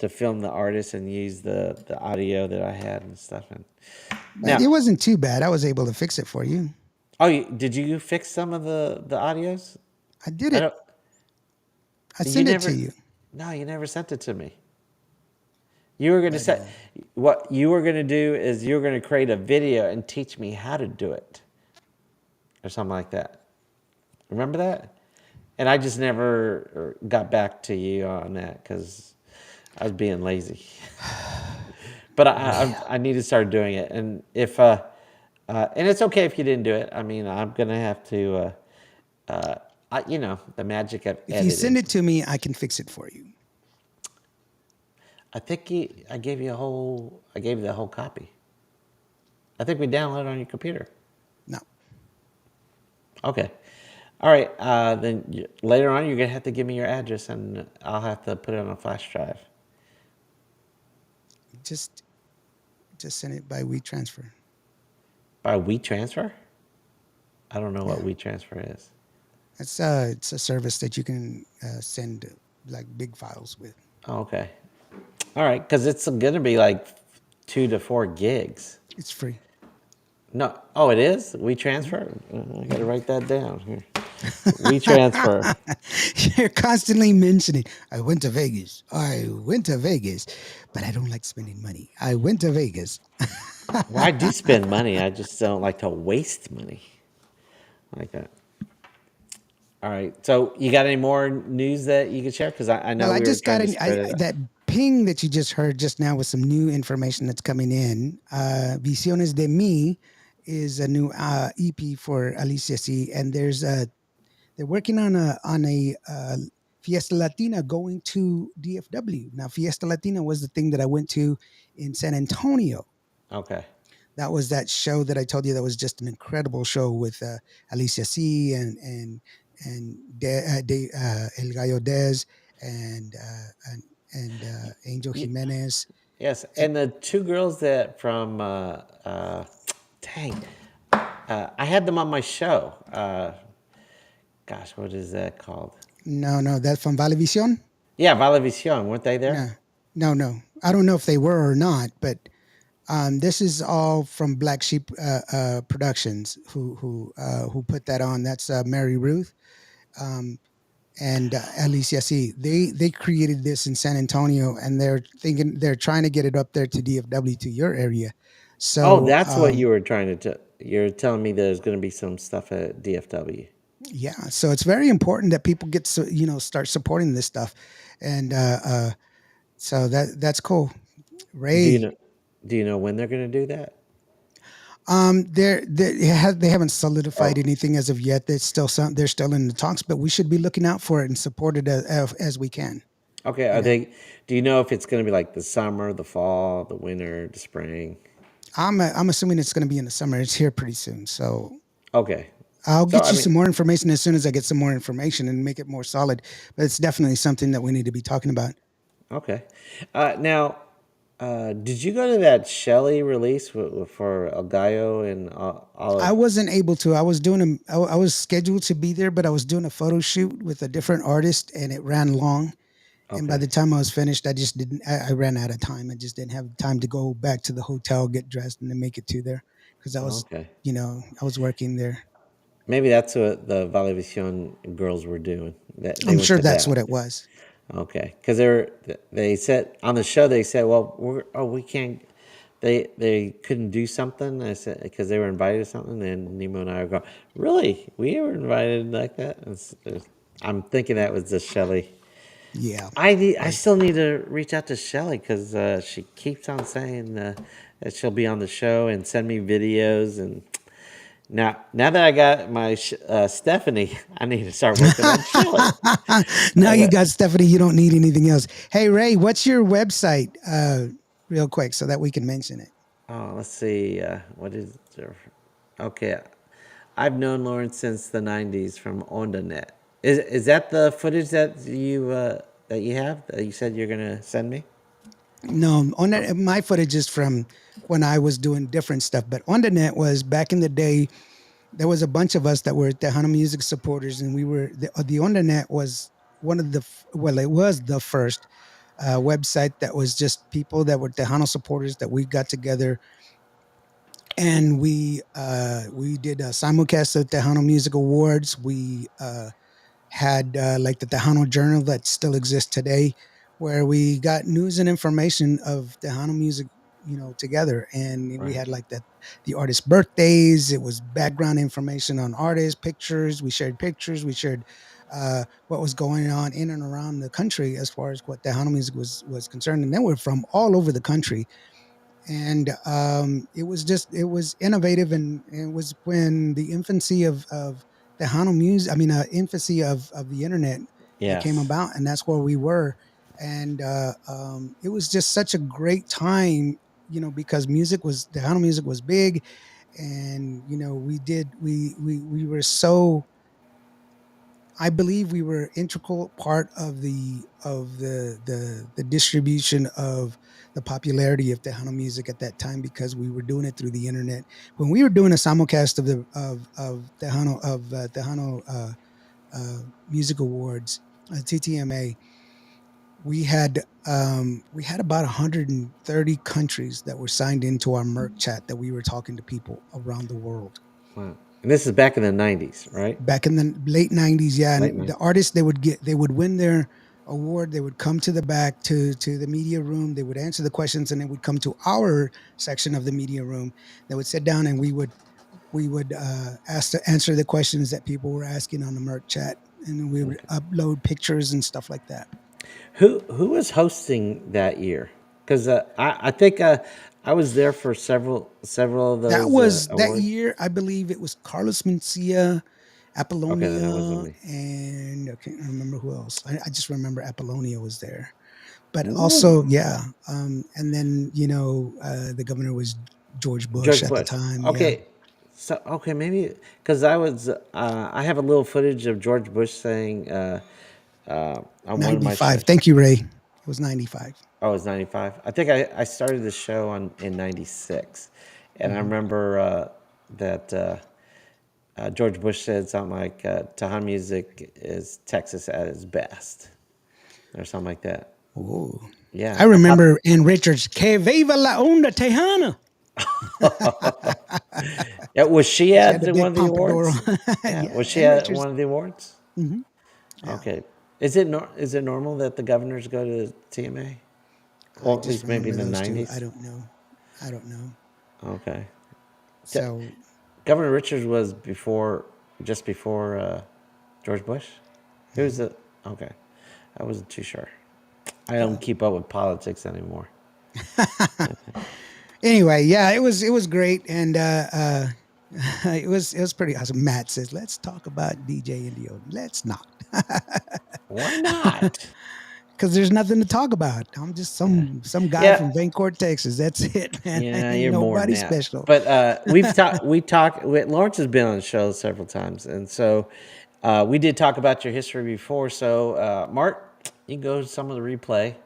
film the artists and use the audio that I had and stuff. And But now, it wasn't too bad. I was able to fix it for you. oh, did you fix some of the audios? I did I it. don't. I You sent it to never. you. No, you never sent it to me. You were going to But say what you were going to do is you were going to create a video and teach me how to do it or something like that. Remember that? And I just never got back to you on that because I was being lazy. But I well, need to start doing it. And if and it's okay if you didn't do it. I mean, I'm gonna have to. The magic of if you send editing. it to me, I can fix it for you. I think I gave you a whole. I gave you the whole copy. I think we downloaded it on your computer. No, Okay. All right. Then later on, you're gonna have to give me your address, and I'll have to put it on a flash drive just just send it by WeTransfer. by WeTransfer. I don't know what Yeah, WeTransfer is. It's a service that you can send like big files with. Oh, okay. All right, because it's going to be like 2 to 4 gigs. It's free. No, oh, it is. We Mhm. transfer. I got to write that down here. We transfer. You're constantly mentioning, I went to Vegas. I went to Vegas, but I don't like spending money. I went to Vegas. Well, I do spend money. I just don't like to waste money like that. All right. So you got any more news that you can share? Because I Well, know I we were just trying got to spread it out. that ping that you just heard just now with some new information that's coming in. Visiones de Mi is a new EP for Alicia C, and they're working on a Fiesta Latina going to DFW. Now, Fiesta Latina was the thing that I went to in San Antonio. Okay. That was that show that I told you that was just an incredible show with Alicia C El Gallo Dez and Angel Y- Jimenez. yes. And And the two girls that from, dang, I had them on my show. Gosh, what is that called? no, no, that's from Valevision. Yeah, Valavision. Weren't they there? No, no, no. I don't know if they were or not, but this is all from Black Sheep Productions, who put that on. That's Mary Ruth um, and Alicia C. They created this in San Antonio, and they're trying to get it up there to DFW to your area. Oh, So that's what you were trying to. You're telling me there's going to be some stuff at DFW. yeah, so it's very important that people start supporting this stuff, and so that's cool. Do you Ray, know? Do you know when they're going to do that? they haven't solidified Oh, anything as of yet. They're still in the talks, but we should be looking out for it and support it as we can. okay. You Are know, they? Do you know if it's going to be like the summer, the fall, the winter, the spring? I'm assuming it's going to be in the summer. It's here pretty soon, so Okay. I'll So get I you mean, some more information as soon as I get some more information and make it more solid. But it's definitely something that we need to be talking about. okay. Now, did you go to that Shelley release for El Gallo and all I of? wasn't able to. I was scheduled to be there, but I was doing a photo shoot with a different artist, and it ran long. And by Okay. the time I was finished, I just didn't. I ran out of time. I just didn't have time to go back to the hotel, get dressed, and then make it to there because Okay. I was working there. Maybe that's what the Valavision girls were doing. That they I'm went sure to that's what that. it was. Okay, because they said on the show they said, well, we can't. They couldn't do something. I said because they were invited to something. And Nemo and I were going, really? We were invited like that? I'm thinking that was just Shelly. Yeah, I but still need to reach out to Shelly because she keeps on saying that she'll be on the show and send me videos. And now that I got my Stephanie, I need to start working on Shelly. now I you got, got Stephanie. You don't need anything else. Hey Ray, what's your website? Real quick, so that we can mention it. oh, let's see. What is there? Okay, I've known Lauren since the '90s from OndaNet. Is that the footage that you have that you said you're gonna send me? No, on Oh, that, my footage is from when I was doing different stuff. But on the net was back in the day. There was a bunch of us that were Tejano music supporters, and we were the on the net was one of the well, it was the first website that was just people that were Tejano supporters that we got together and we did a simulcast of Tejano Music Awards. We had like the Tejano Journal that still exists today, where we got news and information of Tejano music, together. And we right, had like the artists' birthdays. It was background information on artists, pictures. We shared pictures. We shared what was going on in and around the country as far as what Tejano music was concerned. And then we're from all over the country, and it was innovative, and it was when the infancy of the Hano music, I mean, infancy of the internet that came yes, about, and that's where we were. And it was just such a great time, because the Hano music was big, and we were so, I believe we were integral part of the distribution of the popularity of Tejano music at that time, because we were doing it through the internet. When we were doing a simulcast of the of Tejano Music Awards, TTMA, we had about 130 countries that were signed into our Merc chat that we were talking to people around the world. Wow. And this is back in the 90s, right? Back in the late 90s, yeah, Late and 90s. the artists they would win their award, they would come to the back to the media room, they would answer the questions, and they would come to our section of the media room. They would sit down and we would ask to answer the questions that people were asking on the Merc chat, and we would Okay. upload pictures and stuff like that. Who was hosting that year? Because I think I was there for several of That those was that awards. year, I believe it was Carlos Mencia, Okay, then it wasn't Apollonia, me. and I can't remember who else. I just remember Apollonia was there. But Ooh, also, yeah, and then the governor was George Bush George at the Bush. time. Yeah, Okay, so okay, maybe because I have a little footage of George Bush saying on one of my 95. shows. Thank you, Ray. It was 95. Oh, it was 95. I think I started the show in 96. And I Hmm. remember that George Bush said something like, Tahan music is Texas at its best, or something like that. Oh, I Yeah, I thought, remember Ann Richards. Que viva la onda tejana. yeah, was she She had at the one big of the pompadour awards? on. Yeah, Yeah, was she Ann at Richards. one of the awards? Hmm. Yeah, Okay. Is it normal that the governors go to TMA? I Well, at just least maybe remember in the those two. I 90s? don't know. I don't know. Okay. T- So Governor Richards was just before George Bush? Who was mhm. it? Okay. I wasn't too sure. I don't keep up with politics anymore. Anyway, yeah, it was great, and it was pretty awesome. Matt says, "Let's talk about DJ Indio." Let's not, Why not? because there's nothing to talk about. I'm just Yeah. some guy Yeah. from Vancourt, Texas. That's it, man. I Yeah, ain't you're more than nobody that. special. But Lawrence has been on the show several times. And so we did talk about your history before. So, Mark, you can go to some of the replay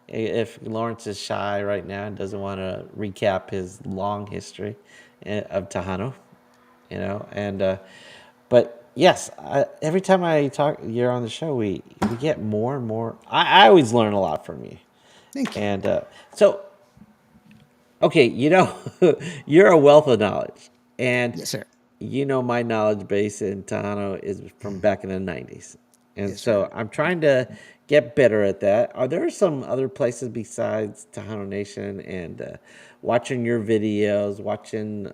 if Lawrence is shy right now and doesn't want to recap his long history of Tejano, and but yes, every time I talk, you're on the show, we get more and more. I always learn a lot from you, Thank you. and so okay, you're a wealth of knowledge, and Yes, sir. my knowledge base in Tejano is from back in the '90s, and Yes, sir. so I'm trying to get better at that. Are there some other places besides Tejano Nation and watching your videos, watching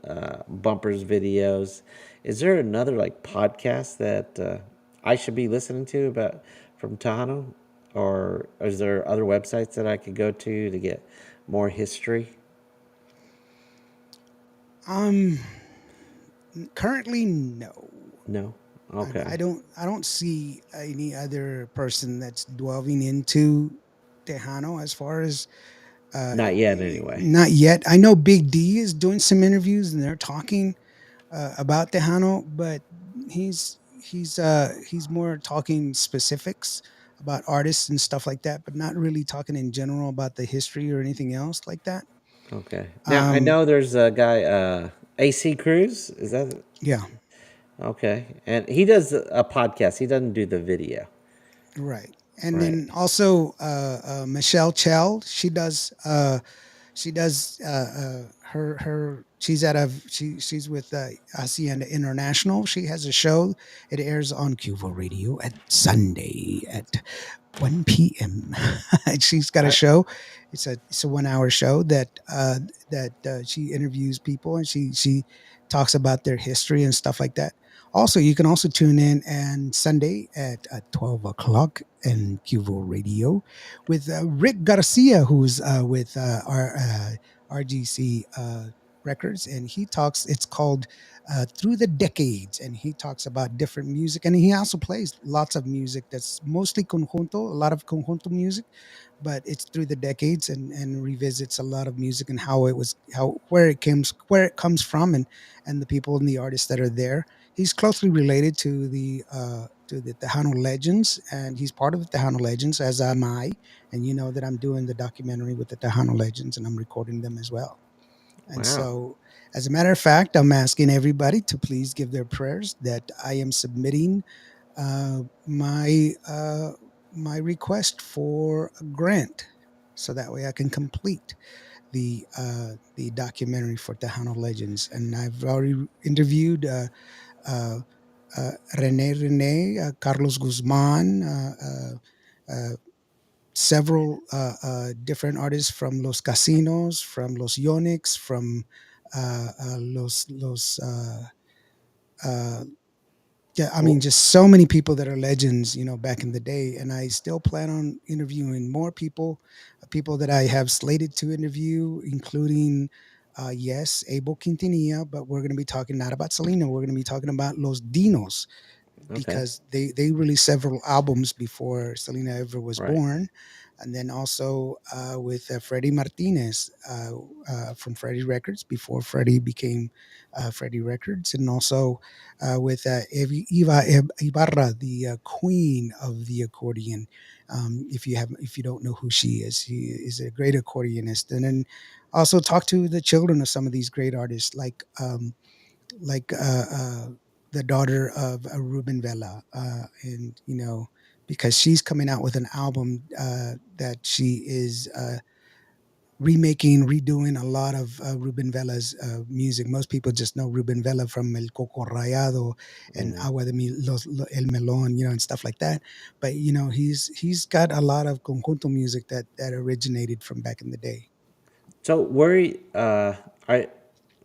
Bumper's videos? Is there another like podcast that I should be listening to about from Tejano, or is there other websites that I could go to get more history? Um, Currently, no. No. I Okay. don't. I don't see any other person that's delving into Tejano as far as uh, Not yet, anyway. not yet. I know Big D is doing some interviews and they're talking about Tejano, but he's more talking specifics about artists and stuff like that, but not really talking in general about the history or anything else like that. Okay. Now I Um, know there's a guy, AC Cruz. Is that yeah, okay? And he does a podcast. He doesn't do the video, right. And right? then also Michelle Chell, she does her she's she's with Hacienda International. She has a show. It airs on Qvo Radio at Sunday at 1 p.m. And she's got a I show. It's a 1 hour show that she interviews people and she talks about their history and stuff like that. Also, you can also tune in and Sunday at 12 o'clock in Qvo Radio with Rick Garcia, who's with our RGC Records, and he talks. It's called Through the Decades, and he talks about different music, and he also plays lots of music that's mostly conjunto, a lot of conjunto music, but it's through the decades and revisits a lot of music and how it was how where it comes from and the people and the artists that are there. He's closely related to the Tejano legends, and he's part of the Tejano legends, as am I. And you know that I'm doing the documentary with the Tejano legends, and I'm recording them as well. And wow. so, as a matter of fact, I'm asking everybody to please give their prayers that I am submitting. My request for a grant, so that way I can complete the documentary for Tejano Legends. And I've already interviewed uh, Rene, Carlos Guzman, several different artists from Los Casinos, from Los Yonix, from Los uh, yeah, I mean, Well, just so many people that are legends, back in the day. And I still plan on interviewing more people, people that I have slated to interview, including, yes, Abel Quintanilla, but we're going to be talking not about Selena. We're going to be talking about Los Dinos, okay, because they released several albums before Selena ever was right. born. And then also with Freddie Martinez from Freddie Records before Freddie became Freddie Records, and also with Ibarra, the queen of the accordion. If you don't know who she is, she is a great accordionist. And then also talk to the children of some of these great artists, like the daughter of Ruben Vela, and because she's coming out with an album that she is remaking, redoing a lot of Ruben Vela's music. Most people just know Ruben Vela from El Coco Rayado and Hmm. Agua de El Melon, and stuff like that. But he's got a lot of conjunto music that originated from back in the day. So where I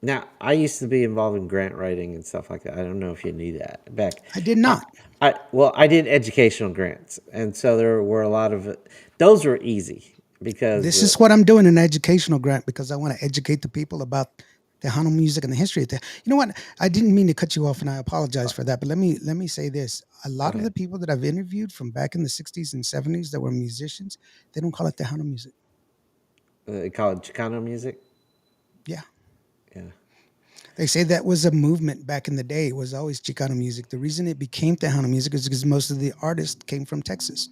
now I used to be involved in grant writing and stuff like that. I don't know if you knew that back. I did I, not. I did educational grants, and so there were a lot of those were easy because This is what I'm doing, an educational grant, because I want to educate the people about Tejano music and the history of the. You know what? I didn't mean to cut you off, and I apologize for that. But let me say this: a go lot of ahead. the people that I've interviewed from back in the '60s and '70s that were musicians, they don't call it Tejano music. They call it Chicano music. Yeah, Yeah. they say that was a movement back in the day. It was always Chicano music. The reason it became Tejano music is because most of the artists came from Texas.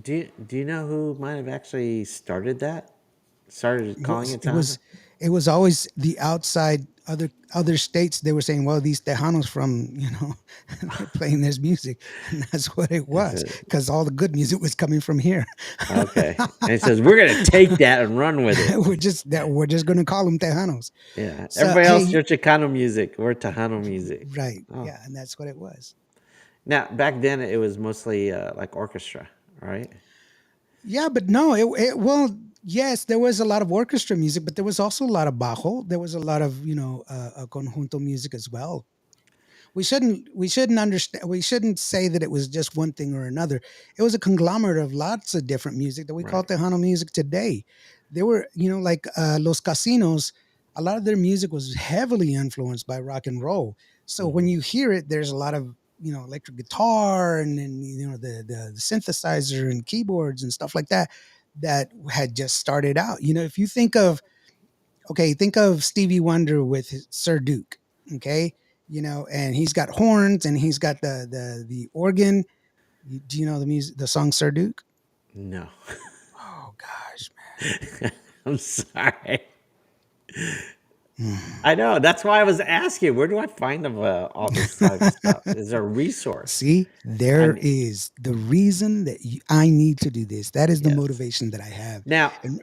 Do you know who might have actually started that? Started it calling was it it Tejano? was it was always the outside other states. They were saying, well, these Tejanos from they're playing this music, and that's what it Is was, it because all the good music was coming from here. okay? And it says we're gonna take that and run with it. We're just going to call them Tejanos. Yeah. So Everybody else, hey, you're Chicano music. We're Tejano music. right, Oh. yeah, and that's what it was. Now back then it was mostly like orchestra, right? Yeah, but no, well, yes, there was a lot of orchestra music, but there was also a lot of bajo. There was a lot of conjunto music as well. We shouldn't say that it was just one thing or another. It was a conglomerate of lots of different music that we call Right. Tejano music today. There were, like Los Casinos, a lot of their music was heavily influenced by rock and roll. So when Hmm. you hear it, there's a lot of electric guitar, and then the synthesizer and keyboards and stuff like that that had just started out. If you think of Stevie Wonder with Sir Duke, okay, and he's got horns and he's got the organ. Do you know the music, the song Sir Duke? No. Oh gosh, I'm sorry. man. I know. That's why I was asking. Where do I find all this type of stuff? Is there a resource? See, I there need, is the reason that I need to do this. That is the yes. motivation that I have. Now, And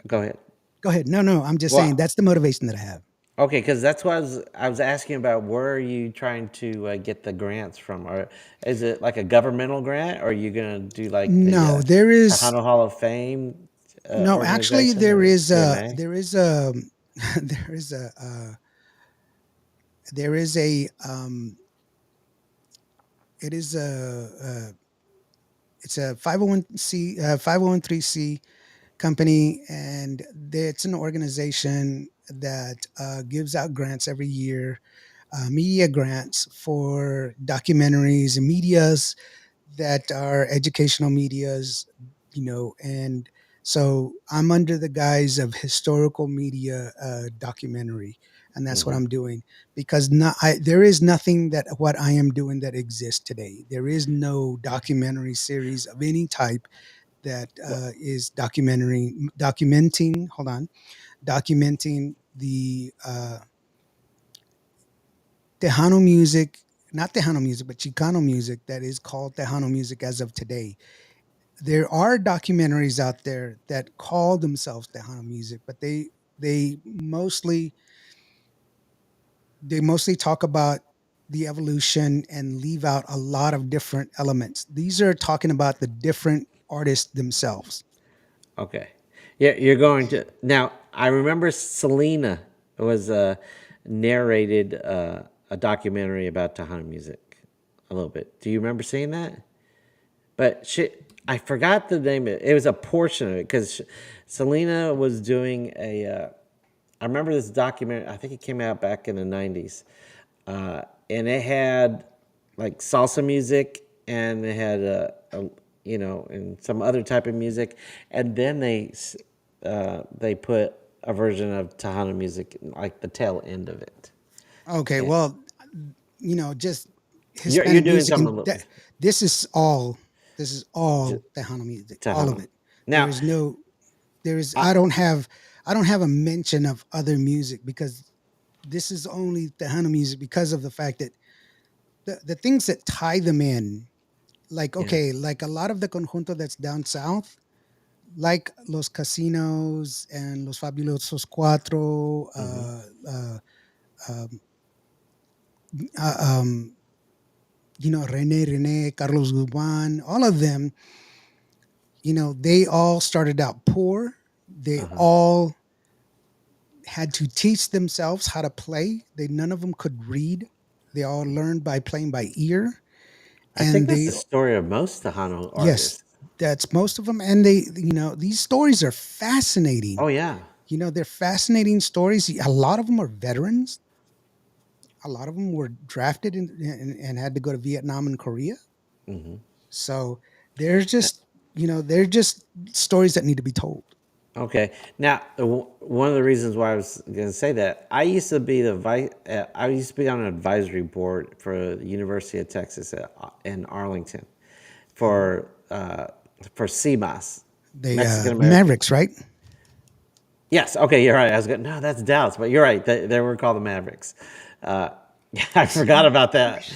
go ahead. go ahead. No, no, I'm just saying Well, that's the motivation that I have. okay, because that's what I was asking about. Where are you trying to get the grants from? Or is it like a governmental grant, or are you gonna do like the No, there is Tejano Hall of Fame no. Actually, organization there or is a TMA? there is a there is a there is a it is a it's a 501c company, and it's an organization that gives out grants every year, media grants for documentaries and medias that are educational medias, and so I'm under the guise of historical media documentary, and that's what Hmm. I'm doing, because there is nothing that what I am doing that exists today. There is no documentary series of any type that Well, is documenting. Hold on, documenting the Tejano music not Tejano music, but Chicano music that is called Tejano music as of today. There are documentaries out there that call themselves Tejano music, but they mostly they mostly talk about the evolution and leave out a lot of different elements. These are talking about the different artists themselves. Okay. Yeah, you're going to now. I remember Selena was narrated a documentary about Tejano music a little bit. Do you remember seeing that? But I forgot the name of it. It was a portion of it because Selena was doing a. I remember this documentary. I think it came out back in the '90s, and it had like salsa music, and it had and some other type of music, and then they put a version of Tejano music, like the tail end of it. Okay, And well, just you're Hispanic doing music, something a and little this is all j- Tejano music, all of Tejano. it. There Now, is no, there is. I, I don't have a mention of other music because this is only Tejano music because of the fact that the things that tie them in, like yeah. okay, like a lot of the conjunto that's down south, like Los Casinos and Los Fabulosos Cuatro, Hmm. um, uh, um, Rene, Carlos Guzman, all of them, they all started out poor. They Uh-huh. all had to teach themselves how to play. None of them could read. They all learned by playing by ear. I think And that's the story of most Tejano yes, artists. that's most of them. And these stories are fascinating. Oh yeah. They're fascinating stories. A lot of them are veterans. A lot of them were drafted and had to go to Vietnam and Korea. Hmm. So they're just, they're just stories that need to be told. Okay. Now, one of the reasons why I was going to say that, I used to be the vice. I used to be on an advisory board for the University of Texas in Arlington, Mhm. for CMAS, They Mexican American. Mavericks, right? Yes. Okay. You're right. I was going. No, that's Dallas, but you're right. They were called the Mavericks. Uh, I forgot about that.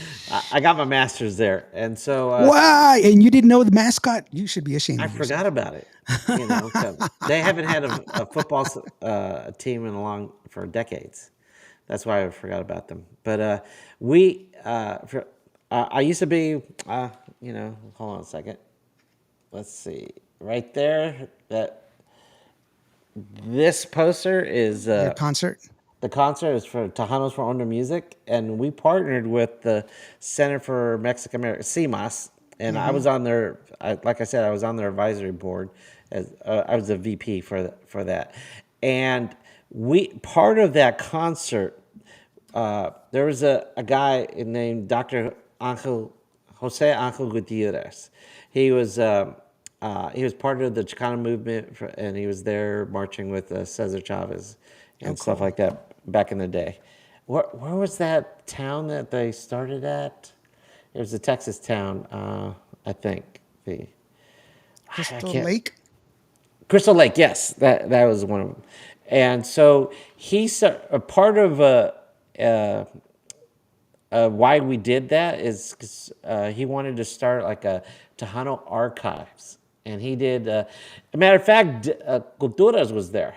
I got my master's there, and so Why? And you didn't know the mascot? You should be ashamed I of forgot yourself. about it. So they haven't had a football team in a long for decades. That's why I forgot about them. But I used to be, hold on a second. Let's see, right there. This poster is Your concert? the concert is for Tejanos for Under Music, and we partnered with the Center for Mexican American CMAS, and I Hmm. was on their, like I said, I was on their advisory board as I was a VP for that, and we part of that concert. There was a guy named Dr. Jose Angel Gutierrez. He was he was part of the Chicano movement, and he was there marching with Cesar Chavez Oh, and stuff cool. like that back in the day. Where was that town that they started at? It was a Texas town, I think. I Crystal can't. Lake? Crystal Lake, yes, that was one of them. And so he's a part of why we did that is because he wanted to start like a Tejano archives, and he did. A matter of fact, Culturas was there.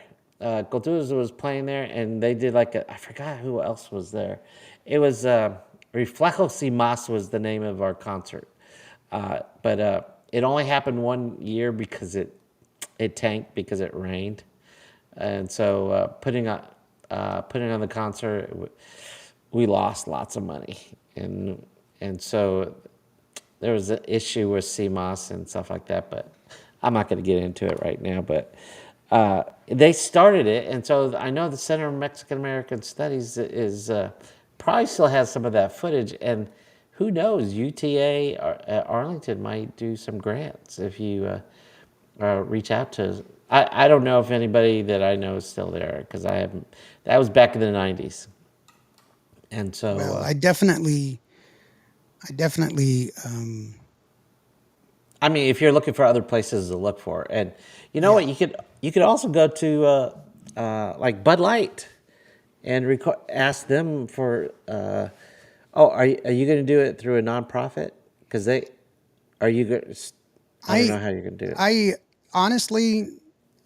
Culturas was playing there, and they did like I forgot who else was there. It was Reflejo Si Mas was the name of our concert, but it only happened one year because it tanked because it rained, and so putting on the concert, we lost lots of money, and so there was an issue with CMOS and stuff like that. But I'm not going to get into it right now. But they started it, and so I know the Center of Mexican American Studies is probably still has some of that footage, and who knows, UTA at Arlington might do some grants if you reach out to. I don't know if anybody that I know is still there because I haven't. That was back in the '90s, and so Well, I definitely, I mean, if you're looking for other places to look for, and you know yeah. what, you could also go to like Bud Light and ask them for Oh, are you going to do it through a nonprofit? Because they are you going. I don't I know how you're going to do it. I honestly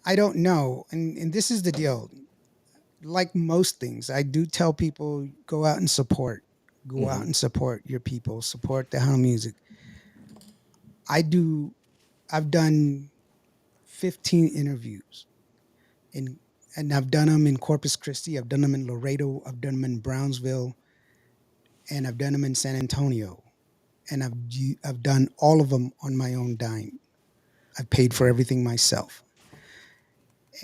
I don't know, and this is the deal. Like most things, I do tell people go out and support, go out Hmm. and support your people, support the Tejano music. I do. I've done 15 interviews in, and I've done them in Corpus Christi. I've done them in Laredo. I've done them in Brownsville, and I've done them in San Antonio. And I've done all of them on my own dime. I've paid for everything myself,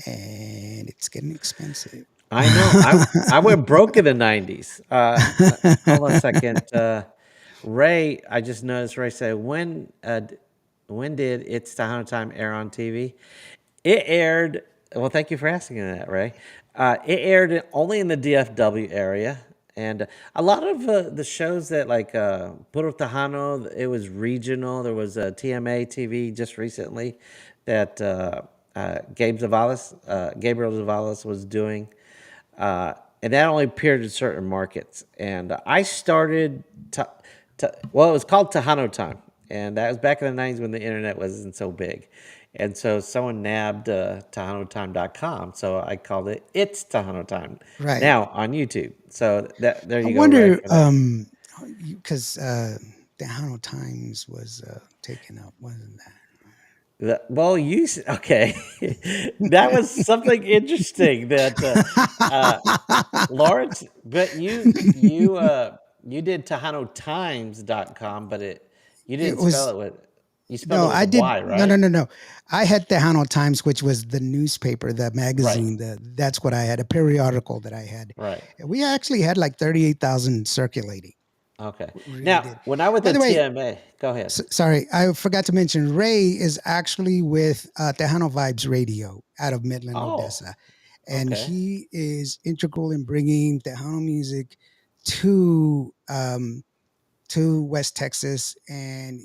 and it's getting expensive. I know. I went broke in the '90s. Hold on a second. Ray, I just noticed Ray said when did It's Tejano Time air on TV? It aired. Well, thank you for asking that, Ray. It aired only in the DFW area, and a lot of the shows that like Puro Tejano, it was regional. There was TMA TV just recently that Gabriel Zavalas was doing. And that only appeared in certain markets. And I started, well, it was called Tejano Time. And that was back in the '90s when the internet wasn't so big. And so someone nabbed TejanoTime.com. So I called it It's Tejano Time Right. now on YouTube. So there I you go, Ray, wonder, for that. because the Tejano Times was taken up, wasn't that? Well, okay. That was something interesting that uh, Lawrence, but you did TejanoTimes.com, but you It didn't spell was it with you spelled no, it with I a did Y, no, no, right? no, no. I had Tejano Times, which was the newspaper, the Right. magazine. That's what I had, a periodical that I had. Right. And we actually had like 38,000 circulating. Okay. We really Now, did. when I was By at the way, TMA, go ahead. sorry, I forgot to mention Ray is actually with Tejano Vibes Radio out of Midland, Oh, Odessa, and okay. he is integral in bringing Tejano music to West Texas. And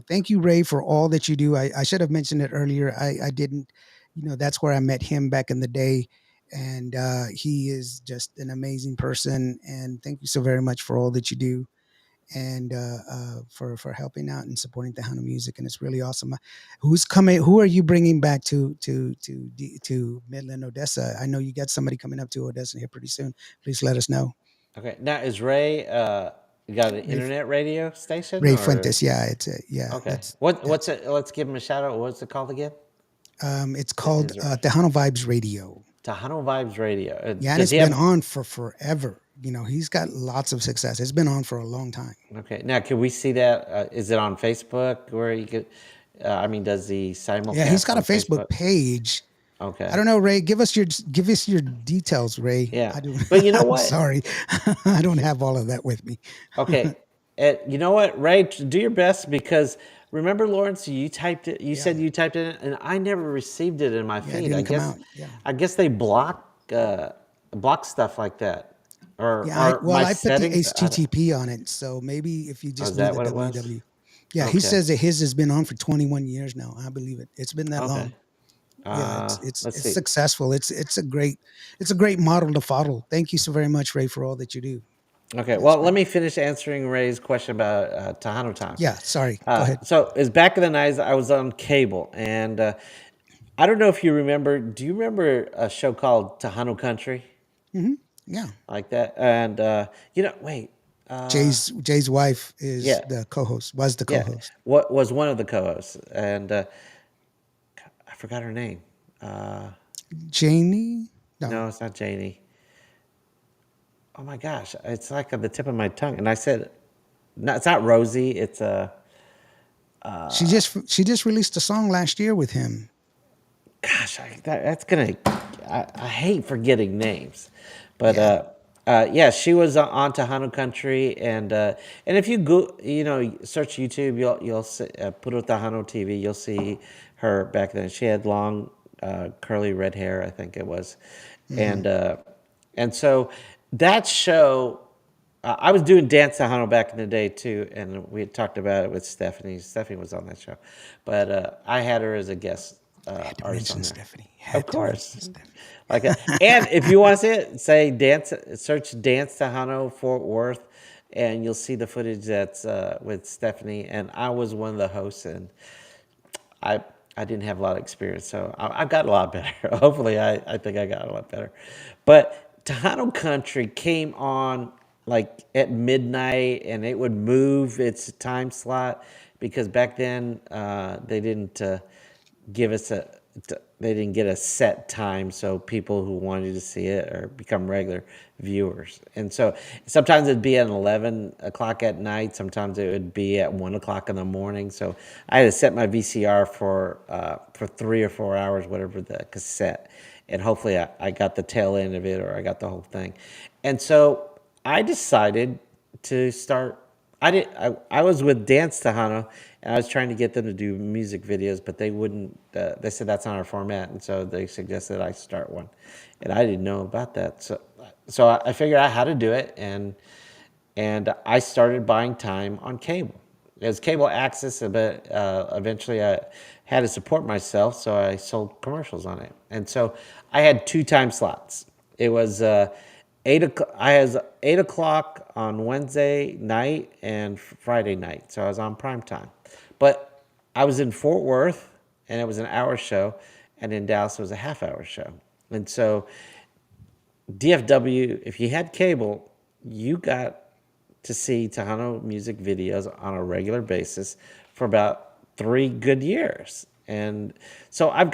thank you, Ray, for all that you do. I should have mentioned it earlier. I didn't. That's where I met him back in the day, and he is just an amazing person. And thank you so very much for all that you do, and for helping out and supporting Tejano music. And it's really awesome. Who's coming? Who are you bringing back to Midland, Odessa? I know you got somebody coming up to Odessa here pretty soon. Please let us know. Okay. Now, is Ray got an Ray internet radio station Ray or Fuentes. Yeah, it's a, yeah. okay? What's That's it? Let's give him a shout out. What's it called again? It's called Is there Tejano Vibes Radio. Tejano Vibes Radio? Yeah, and Does it's he been have? on for forever. He's got lots of success. It's been on for a long time. Okay. Now, can we see that? Is it on Facebook where you could? I mean, does he Yeah, he's simulcast got a on Facebook Facebook? page. I Okay. don't know, Ray. Give us your details, Ray. Yeah. I do. But you know I'm what? sorry, I don't have all of that with me. Okay. You know what, Ray? Do your best because remember, Lawrence, you typed it. You Yeah, said you typed it, in, and I never received it in my yeah, it feed. didn't come out. Yeah, I guess they block stuff like that, or yeah. are Well, my I put the settings? HTTP on it, so maybe if you Oh, just is do that the what it was? www. Yeah, he Okay. says that his has been on for 21 years now. I believe it. It's been that Okay. long. Yeah, it's Let's it's see. successful. It's a great model to follow. Thank you so very much, Ray, for all that you do. Okay, That's well, let great. me finish answering Ray's question about Tejano time. Yeah, sorry. Go ahead. So, it's back in the '90s. I was on cable, and I don't know if you remember. Do you remember a show called Tejano Country, Hmm. Yeah, like that? And wait, Jay's wife is yeah, the co-host. Was the yeah, co-host. what was one of the co-hosts? And I forgot her name. Uh, Janie? No, no, it's not Janie. Oh my gosh, it's like on the tip of my tongue. And I said, no, it's not Rosie. It's she just released a song last year with him. gosh, that's gonna. I hate forgetting names, but Yeah. yeah, she was on Tejano Country, and if you go, search YouTube, you'll see, Puro Tejano TV, you'll see her back then. She had long, curly red hair, I think it was, Hmm. and uh, and so that show. I was doing Dance Tejano back in the day too, and we had talked about it with Stephanie. Stephanie was on that show, but I had her as a guest I had to artist on mention there. Stephanie. Of Had to mention course. Stephanie. And if you want to see it, say dance, search Dance Tejano Fort Worth, and you'll see the footage that's with Stephanie, and I was one of the hosts, and I I didn't have a lot of experience, so I've got a lot better. Hopefully, I think I got a lot better. But Tejano Country came on like at midnight, and it would move its time slot because back then they didn't give us a they didn't get a set time, so people who wanted to see it or become regular viewers. And so sometimes it'd be at 11 o'clock at night, sometimes it would be at 1 o'clock in the morning. So I had to set my VCR for 3 or 4 hours, whatever the cassette, and hopefully I got the tail end of it or I got the whole thing. And so I decided to start. I was with Dance Tejano, and I was trying to get them to do music videos, but they wouldn't. They said that's not our format, and so they suggested I start one, and I didn't know about that. So I figured out how to do it, and I started buying time on cable. It was cable access, but eventually I had to support myself, so I sold commercials on it. And so I had two time slots. It was 8 o'clock. I had 8 o'clock on Wednesday night and Friday night, so I was on prime time. But I was in Fort Worth, and it was an hour show, and in Dallas it was a half-hour show. And so DFW, if you had cable, you got to see Tejano music videos on a regular basis for about 3 good years. And so I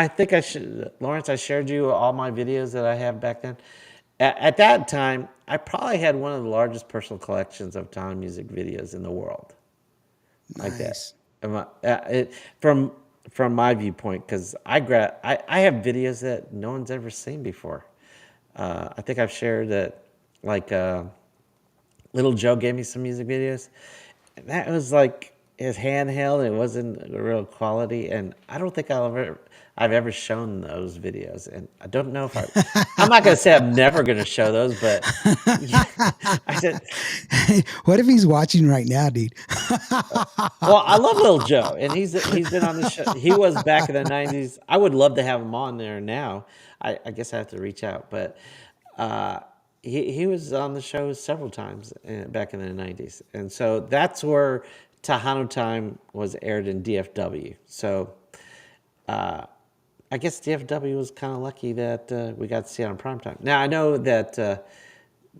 think I should, Lawrence, I shared you all my videos that I have back then. At that time, I probably had one of the largest personal collections of Tejano music videos in the world, like that. Nice. From my viewpoint, because I have videos that no one's ever seen before. I think I've shared that, like Little Joe gave me some music videos. And that was like his handheld. It wasn't a real quality, and I don't think I've ever shown those videos. And I don't know if I'm not gonna say I'm never gonna show those, but yeah, I said, What if he's watching right now, dude? well, I love Little Joe, and he's been on the show. He was back in the '90s. I would love to have him on there now. I guess I have to reach out, but uh, he was on the show several times back in the '90s, and so that's where Tejano Time was aired in DFW. So I guess DFW was kind of lucky that we got to see it on primetime. Now I know that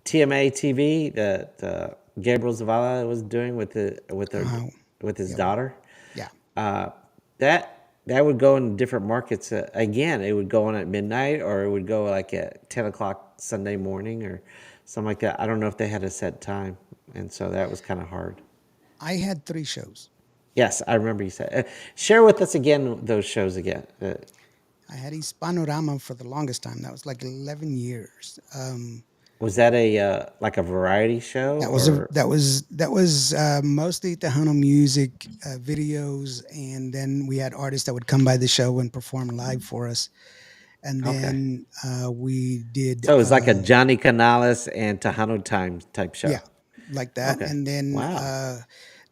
TMA TV that Gabriel Zavala was doing Uh, with his yeah, daughter. yeah. Uh, that would go in different markets. Again, it would go on at midnight, or it would go like at 10 o'clock Sunday morning, or something like that. I don't know if they had a set time, and so that was kind of hard. I had 3 shows. Yes, I remember you said. Share with us again those shows again. I had Hispanorama for the longest time. That was like 11 years. Was that a like a variety show or? That was mostly Tejano music videos, and then we had artists that would come by the show and perform live for us. And Okay. then we did So it was like a Johnny Canales and Tejano Time type show. yeah, like that. Okay. And Wow.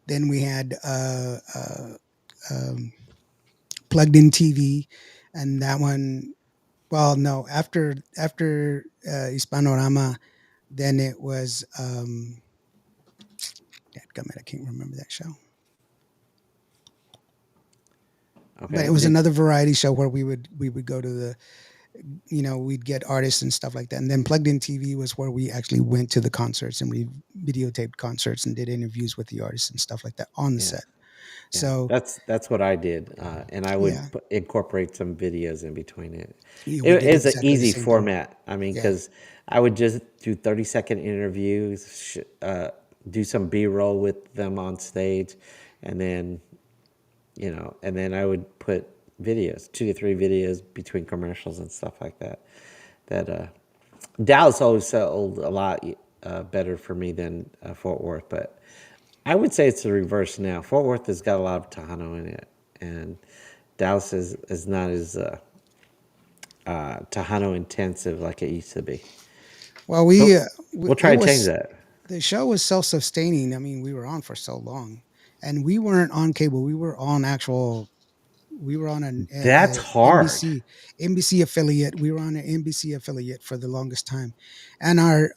then we had plugged in TV, and that one. Well, no, after Hispanorama, then it was. Dadgummit, I can't remember that show. But it Okay. was another variety show where we would go to the, we'd get artists and stuff like that. And then plugged in TV was where we actually went to the concerts, and we videotaped concerts and did interviews with the artists and stuff like that on the Yeah. set. Yeah. So That's what I did, and I would yeah, incorporate some videos in between it. yeah, we It did is an exactly the easy same thing. format. I mean, Yeah, because I would just do 30-second interviews, do some B-roll with them on stage, and then and then I would put videos, 2 to 3 videos between commercials and stuff like that. That Dallas always sold a lot better for me than Fort Worth, but I would say it's the reverse now. Fort Worth has got a lot of Tejano in it, and Dallas is not as Tejano intensive like it used to be. well, But we we'll try it to change was that. the show was self-sustaining. I mean, we were on for so long, and we weren't on cable. We were on actual. We were on an That's hard. NBC affiliate. We were on an NBC affiliate for the longest time, and our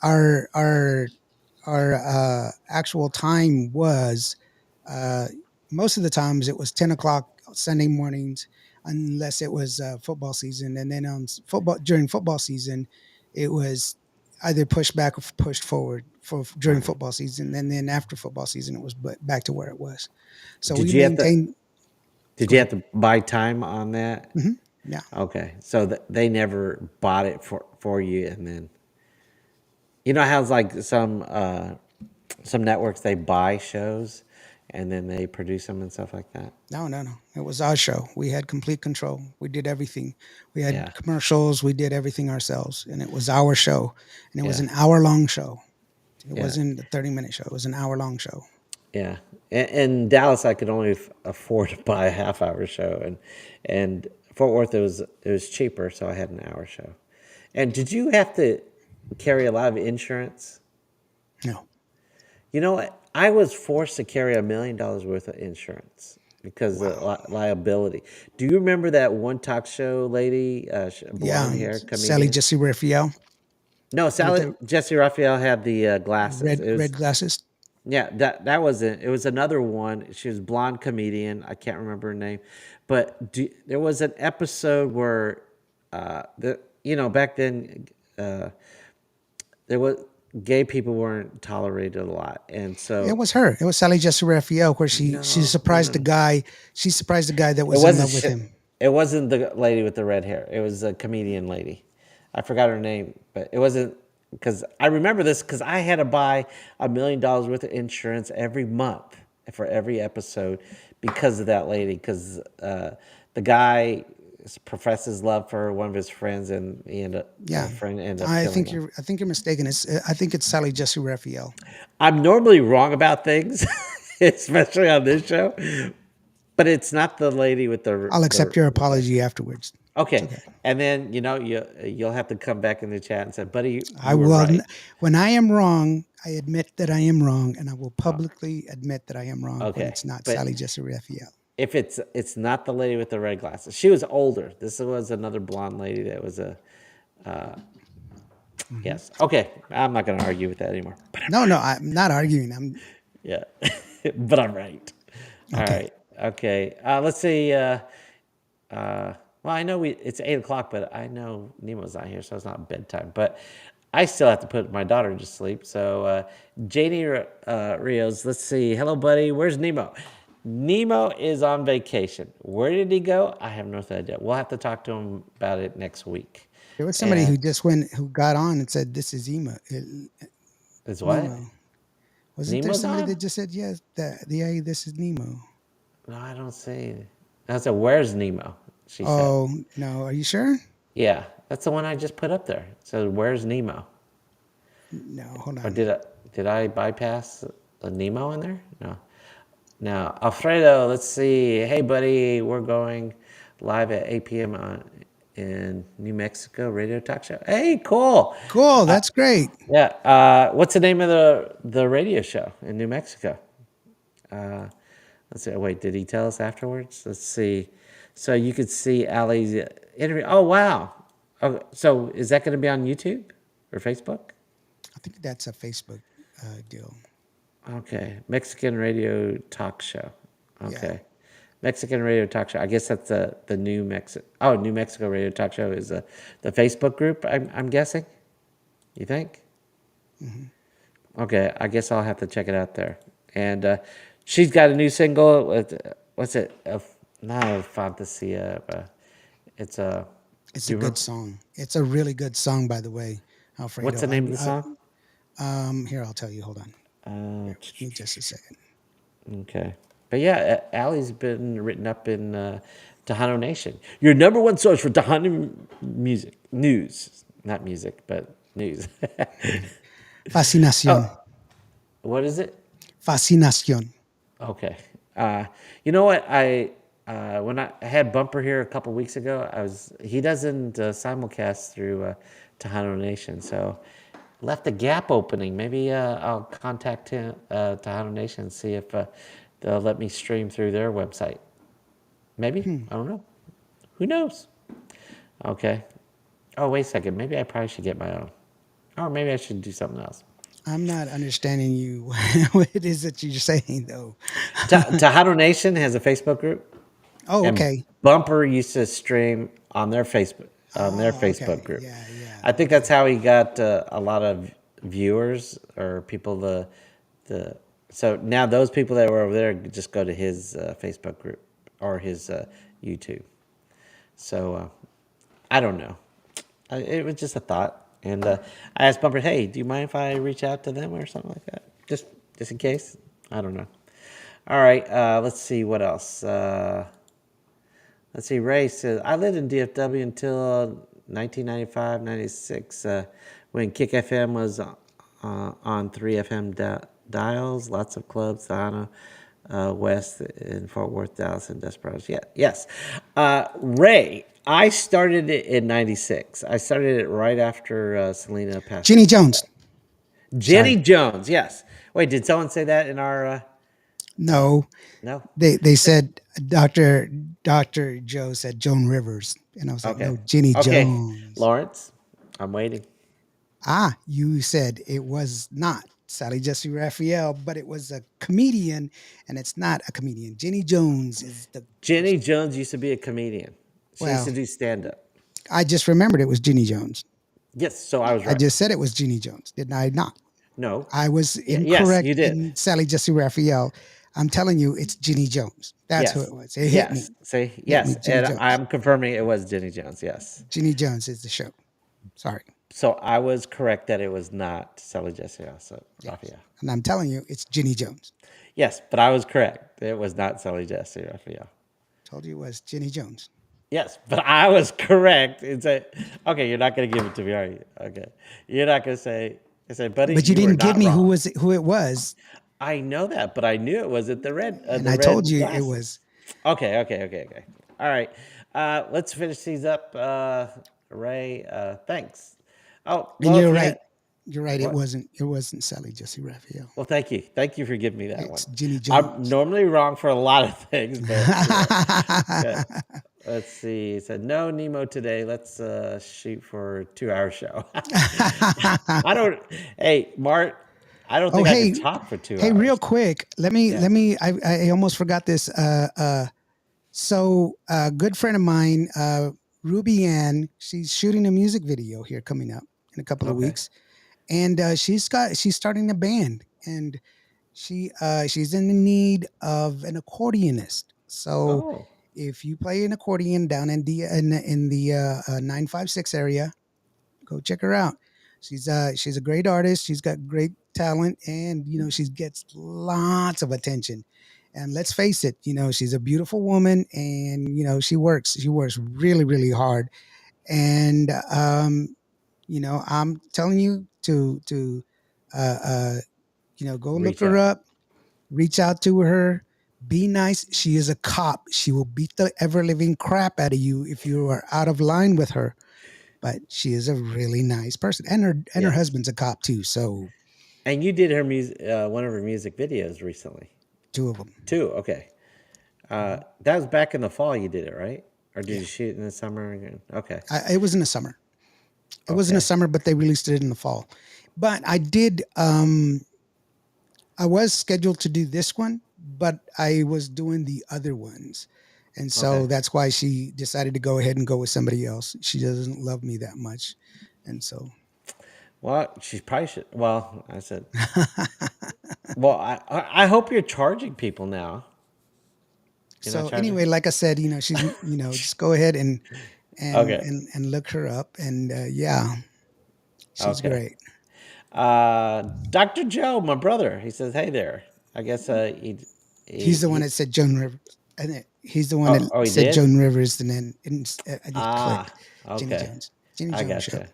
our actual time was uh, most of the times it was 10 o'clock Sunday mornings, unless it was football season, and then on football during football season, it was either pushed back or pushed forward for during Okay. football season, and then after football season, it was back to where it was. So Did we you have to maintained. did Go you ahead. have to buy time on that? Yeah. Okay. So they never bought it for you, and then you know how it's like some networks they buy shows and then they produce them and stuff like that. No, no, no. It was our show. We had complete control. We did everything. We Yeah. had commercials. We did everything ourselves, and it was our show. And it was Yeah. an hour-long show. It Yeah. wasn't a 30-minute show. It was an hour-long show. Yeah. In Dallas, I could only afford to buy a half-hour show, and Fort Worth it was cheaper, so I had an hour show. And did you have to carry a lot of insurance? No. You know what? I was forced to carry $1 million worth of insurance because of Wow. liability. Do you remember that one talk show lady, Yeah. blonde hair Sally comedian? Jesse Raphael No, with Sally the Jesse Raphael had the glasses. It red was glasses. yeah, that wasn't. It was another one. She was a blonde comedian. I can't remember her name, but there was an episode where back then uh, there was gay people weren't tolerated a lot, and It so was her. It was Sally Jesse Raphael, where she no, no, surprised no, the no. guy. She surprised the guy that It was in wasn't. love with him. It wasn't the lady with the red hair. It was a comedian lady. I forgot her name, but it wasn't because I remember this because I had to buy $1 million worth of insurance every month for every episode because of that lady. Because the guy professes love for one of his friends, and Yeah. the friend ended up killing him. I think you're mistaken. I think it's Sally Jesse Raphael. I'm normally wrong about things, especially on this show, but it's not the lady with I'll accept your the red. apology afterwards. It's Okay, okay. and then you'll have to come back in the chat and say, "Buddy, I you were will. right." When I am wrong, I admit that I am wrong, and I will Uh, publicly admit that I am wrong when okay, it's not but Sally Jesse Raphael. if it's not the lady with the red glasses, she was older. This was another blonde lady that was a Hmm. yes. Okay, I'm not going to argue with that anymore. But I'm No, no, right. I'm not arguing. I'm Yeah, but I'm right. All okay. right. Okay. Let's see. Well, I know it's 8 o'clock, but I know Nemo's not here, so it's not bedtime. But I still have to put my daughter to sleep. So, Janie Rios, let's see. Hello, buddy. Where's Nemo? Nemo is on vacation. Where did he go? I have no idea. We'll have to talk to him about it next week. There was somebody And who just went who got on and said, "This is is what? Nemo." Wasn't there Nemo's somebody on? that just said, "Yes, yeah, this is Nemo"? No, I don't see. I said, "Where's Nemo?" She said. Oh no, are you sure? Yeah, that's the one I just put up there. So, "Where's Nemo?" No, hold Or on. did I bypass the Nemo in there? No. Now, Alfredo, let's see. Hey, buddy, we're going live at 8 p.m. In New Mexico radio talk show. Hey, cool. Cool, Uh, that's great. yeah. What's the name of the radio show in New Mexico? Uh, let's see. Wait, did he tell us afterwards? Let's see. So you could see Ali's interview. Oh, wow. Oh, so is that going to be on YouTube or Facebook? I think that's a Facebook deal. Okay, Mexican radio talk show. Yeah. Okay, Mexican radio talk show. I guess that's the New Mexico. Oh, New Mexico radio talk show is the Facebook group. I'm guessing. You think? Hmm. Okay, I guess I'll have to check it out there. And she's got a new single. With, what's it? Not a Fantasia. It's a. It's Do a you good remember? song. It's a really good song, by the way, What's Alfredo. the name of the song? Here I'll tell you. Hold on. Uh, Bear with me just a second. Okay. But yeah, Allie's been written up in Tejano Nation. Your number one source for Tejano music. News. Not music, but news. Fascinación. Oh, what is it? Fascinación. Okay. You know what? When I had Bumper here a couple weeks ago, he doesn't simulcast through Tejano Nation, so left a gap opening. Maybe I'll contact him, Tejano Nation, and see if they'll let me stream through their website. Maybe Hmm. I don't know. Who knows? Okay. Oh, wait a second. Maybe I probably should get my own, or maybe I should do something else. I'm not understanding you. What it is that you're saying, though? Tejano Nation has a Facebook group, Oh, and okay. Bumper used to stream on their Oh, Facebook okay. group. Yeah, yeah. I think that's Okay. how he got a lot of viewers or people the. So now those people that were over there just go to his Facebook group or his YouTube. So I don't know. It was just a thought, and I asked Bumper, "Hey, do you mind if I reach out to them or something like that? Just in case." I don't know. All right, let's see what else. Let's see. Ray says, I lived in DFW until 1995, 96, when Kick FM was on 3 FM dials, lots of clubs, Sahana, West in Fort Worth, Dallas, and Desperados. Yeah, yes. Ray, I started it in 96. I started it right after Selena passed Jenny away. Jones. Jenny Sorry. Jones, yes. Wait, did someone say that in our. No, No? they said Doctor Joe said Joan Rivers, and I was like, Okay. no, Jenny Okay. Jones. Lawrence, I'm waiting. Ah, you said it was not Sally Jesse Raphael, but it was a comedian, and it's not a comedian. Jenny Jones is the Jenny person. Jones used to be a comedian. She used Well, to do stand up. I just remembered it was Jenny Jones. Yes, so I was I right. just said it was Jenny Jones, didn't I not? No. I was Yes, incorrect you did. in Sally Jesse Raphael. I'm telling you, it's Jenny Jones. That's who it Yes. was. It hit Yes. me. See, Hit me, yes. Jenny And Jones. I'm confirming it was Jenny Jones. Yes. Jenny Jones is the show. Sorry. So I was correct that it was not Sally Jesse Yes. Raphael. And I'm telling you, it's Jenny Jones. Yes, but I was correct. It was not Sally Jesse Raphael. Told you it was Jenny Jones. Yes, but I was correct. It's a okay. You're not going to give it to me, are you? Okay, you're not going to say, buddy, But you you are didn't give not me wrong. who it was, I know that, but I knew it was at and the I told red you it was. glasses. Okay, okay, okay, okay. All right, let's finish these up. Ray, thanks. Oh And well, if you're you right. had You're right. what? It wasn't Sally Jesse Raphael. Well, thank you for giving me that It's one. Jenny I'm Jones. normally wrong for a lot of things, but yeah. Let's see. It said no Nemo today. Let's shoot for a 2 hour show. I don't. Hey, Mart. I don't Oh, think I could hey, talk for two hey, real hours. quick. Yeah. Let me. I almost forgot this. So a good friend of mine, Ruby Ann, she's shooting a music video here coming up in a couple of Okay. weeks, and she's starting a band, and she's in the need of an accordionist. So Oh, if you play an accordion down in the 956 area, go check her out. She's a great artist. She's got great talent, and she gets lots of attention. And let's face it, she's a beautiful woman, and she works really really hard. And I'm telling you to uh, uh, go look reach her out. up, reach out to her, be nice. She is a cop. She will beat the ever living crap out of you if you are out of line with her. But she is a really nice person, and her Yes. husband's a cop too. So And you did her music, one of her music videos recently two of them. too. Okay. That was back in the fall. You did it, right? Or did Yeah, you shoot in the summer again? Okay. it was in the summer. It was in the Okay. summer, but they released it in the fall. But I did. I was scheduled to do this one, but I was doing the other ones. And Okay. so that's why she decided to go ahead and go with somebody else. She doesn't love me that much. And so, Well, she probably should. Well, I said. Well, I hope you're charging people now. You're not so charging. anyway, like I said, just go ahead Okay. and look her up. And yeah, she's Okay. great. Dr. Joe, my brother, he says, "Hey there." I guess He's the one he that said Joan Rivers. And he's the one that he said did. Joan Rivers, and then I just clicked Ah, Jenny okay. Jones. Jenny I Jones show. gotcha.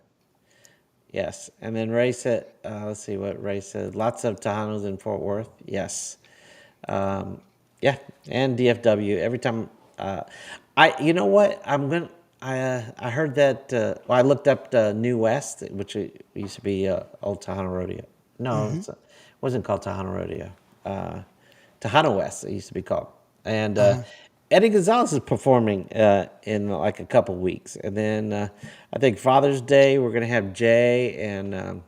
Yes, and then Ray said, let's see what Ray said. Lots of Tejanos in Fort Worth. Yes. Um, yeah, and DFW. Every time, you know what? I heard that. Well, I looked up the New West, which it used to be Old Tejano Rodeo. No, Hmm. it wasn't called Tejano Rodeo. Tejano West, it used to be called. And Uh-huh. Eddie Gonzalez is performing in like a couple weeks, and then I think Father's Day we're gonna have Jay and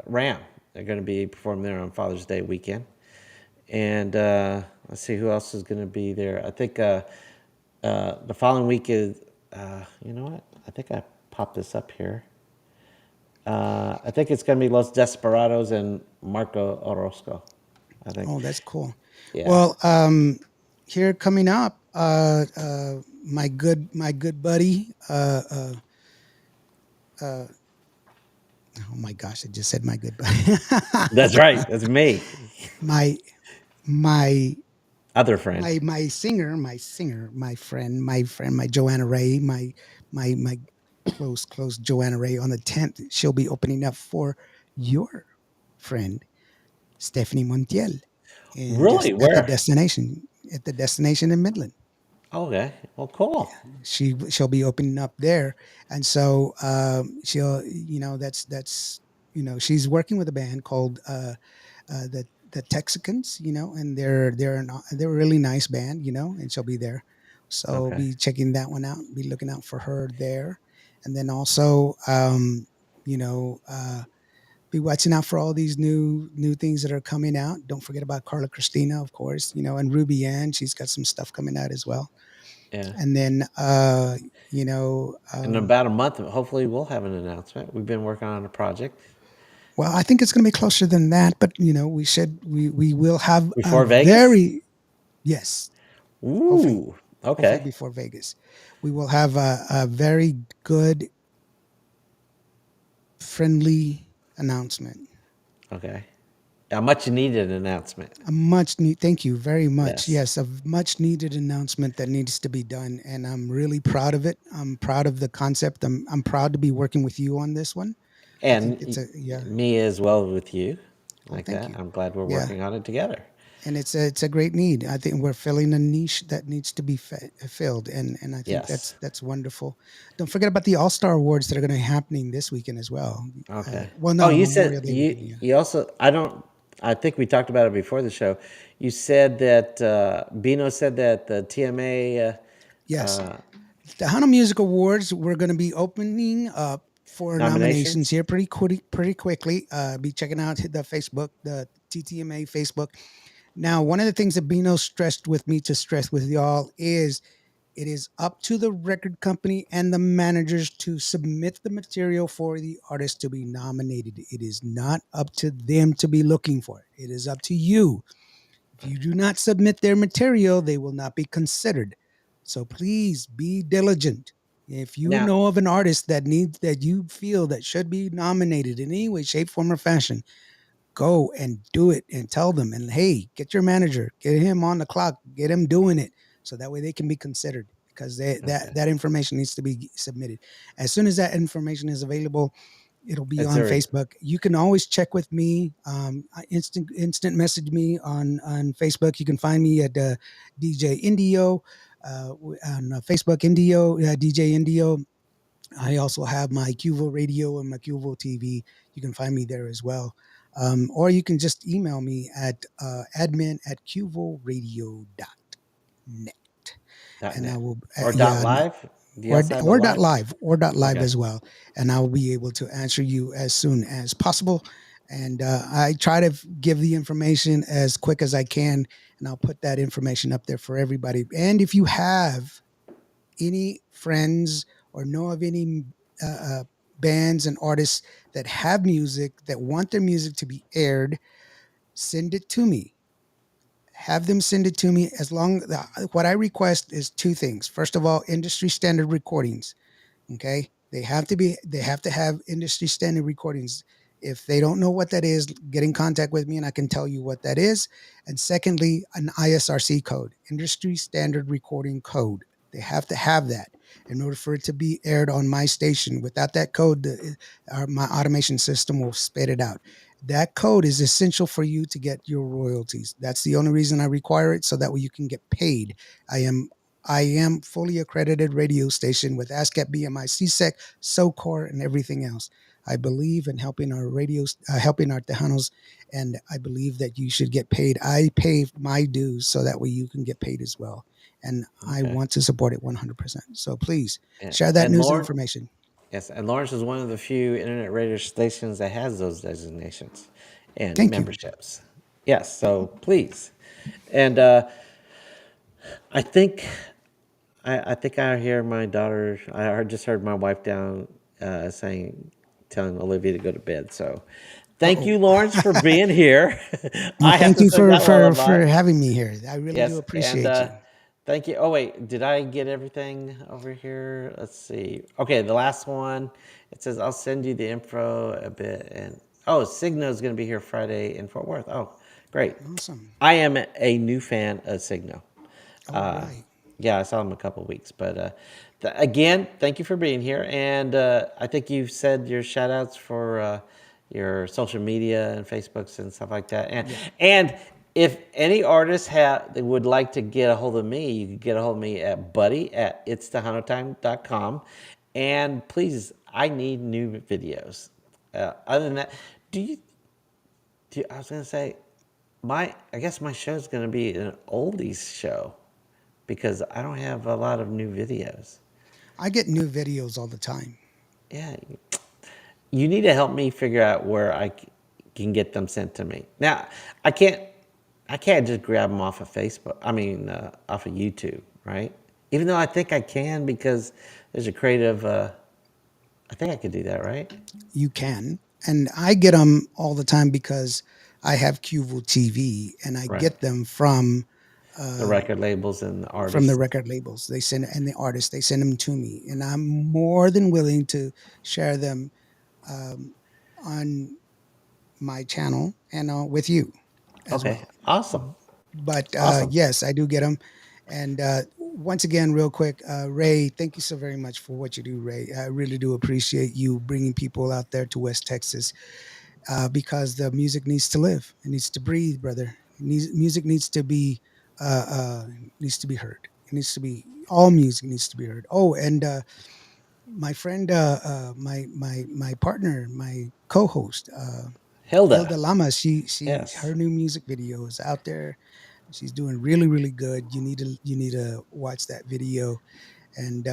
Ram. They're going to be performing there on Father's Day weekend. And let's see who else is going to be there. I think the following week is, you know what? I think I popped this up here. I think it's going to be Los Desperados and Marco Orozco. I think. Oh, that's cool. Yeah. Well, here coming up, my good buddy. Uh, oh my gosh, I just said my good buddy. That's right. That's me. my my Other friend. my friend, my Joanna Ray, my close Joanna Ray. On the 10th, she'll be opening up for your friend Stephanie Montiel, and Really? just at the Where? destination in Midland. Okay. Well, cool. She'll be opening up there, and so she'll that's she's working with a band called the Texicans, and they're a really nice band, and she'll be there. So Okay. be checking that one out. Be looking out for her there, and then also you know be watching out for all these new things that are coming out. Don't forget about Carla Christina, of course, and Ruby Ann. She's got some stuff coming out as well. Yeah. And then you know, In about a month, hopefully, we'll have an announcement. We've been working on a project well, I think it's going to be closer than that, but we will have a before Vegas. very yes, hopefully Ooh. hopefully Okay. before Vegas, we will have a very good friendly announcement. Okay. A much needed announcement. A much need Thank you very much. Yes. Yes, a much needed announcement that needs to be done, and I'm really proud of it. I'm proud of the concept. I'm proud to be working with you on this one. I think And it's a yeah. me as well with you, Oh, like thank that. you. I'm glad we're Yeah, working on it together. and it's a great need. I think we're filling a niche that needs to be filled, and I think Yes. that's wonderful. Don't forget about the All Star Awards that are going to be happening this weekend as well. Okay. Well, Oh, no, you said Memorial Day you weekend. Yeah. you also I don't I think we talked about it before the show. You said that Bino said that the TMA Yes, uh, the Hana Music Awards. We're going to be opening up for nominations nominations. here pretty quickly. Be checking out the TTMA Facebook. Now, one of the things that Bino stressed with me to stress with y'all is it is up to the record company and the managers to submit the material for the artist to be nominated. It is not up to them to be looking for it. It is up to you. If you do not submit their material, they will not be considered. So please be diligent. If you Now, know of an artist that you feel that should be nominated in any way, shape, form, or fashion, go and do it and tell them, and hey, get your manager, get him on the clock, get him doing it, so that way they can be considered, because okay, that information needs to be submitted as soon as that information is available. It'll be is on there? Facebook. You can always check with me. Instant message me on Facebook. You can find me at DJ Indio on Facebook, Indio DJ Indio. I also have my Qvo Radio and my Qvo TV. You can find me there as well. Or you can just email me at admin@qvoradio.net. And I .net will, or yeah, .live? Do you also have a live? or .live Okay, as well. And I will be able to answer you as soon as possible. And I try to give the information as quick as I can, and I'll put that information up there for everybody. And if you have any friends or know of any uh, uh, bands and artists that have music that want their music to be aired, send it to me. Have them send it to me. As long what I request is two things. First of all, industry standard recordings. Okay, they have to have industry standard recordings. If they don't know what that is, get in contact with me and I can tell you what that is. And secondly, an ISRC code, industry standard recording code. They have to have that in order for it to be aired on my station. Without that code, my automation system will spit it out. That code is essential for you to get your royalties. That's the only reason I require it, so that way you can get paid. I am I am fully accredited radio station with ASCAP, BMI, CSEC, SOCOR, and everything else. I believe in helping our radios, helping our Tejanos, and I believe that you should get paid. I pay my dues so that way you can get paid as well. And I okay. want to support it 100%. So please share that And news Lauren, information. Yes, and Lawrence is one of the few internet radio stations that has those designations and Thank you. memberships. Yes, so please. And I think I think I hear my daughter. Just heard my wife down saying, telling Olivia to go to bed. So, Uh thank oh. you, Lawrence, for being here. Well, I have thank to you sing for that lullaby. having me here. I really do Yes, and appreciate you. thank you. Oh wait, did I get everything over here? Let's see. Okay, the last one. It says I'll send you the info a bit, and oh, Signo is going to be here Friday in Fort Worth. Oh, great. Awesome. I am a new fan of Signo. All Uh, right. yeah, I saw him a couple of weeks, but again, thank you for being here. And I think you've said your shout outs for your social media and Facebooks and stuff like that. Yeah. And if any artists would like to get a hold of me, you can get a hold of me at buddy at itstehano.com. And please, I need new videos. Other than that, do you, I was going to say, I guess my show is going to be an oldies show because I don't have a lot of new videos. I get new videos all the time. Yeah, you need to help me figure out where can get them sent to me. Now, I can't I can't just grab them off of Facebook. I mean, off of YouTube, right? Even though I think I can because there's a creative. I think I could do that, right? You can. And I get them all the time because I have Qvo TV and I Right. get them from The record labels and the the artists. record labels. They send and the artists. They send them to me, and I'm more than willing to share them um, on my channel and with you as Okay, well. awesome, But awesome. yes, I do get them. And once again, real quick, Ray, thank you so very much for what you do, Ray. I really do appreciate you bringing people out there to West Texas because the music needs to live. It needs to breathe, brother. Music uh, uh, needs to be heard. It needs to be all music needs to be heard. Oh, and my friend, my partner, my co-host, Hilda, Hilda Lama. yes. Her new music video is out there. She's doing really really good. You need to watch that video. And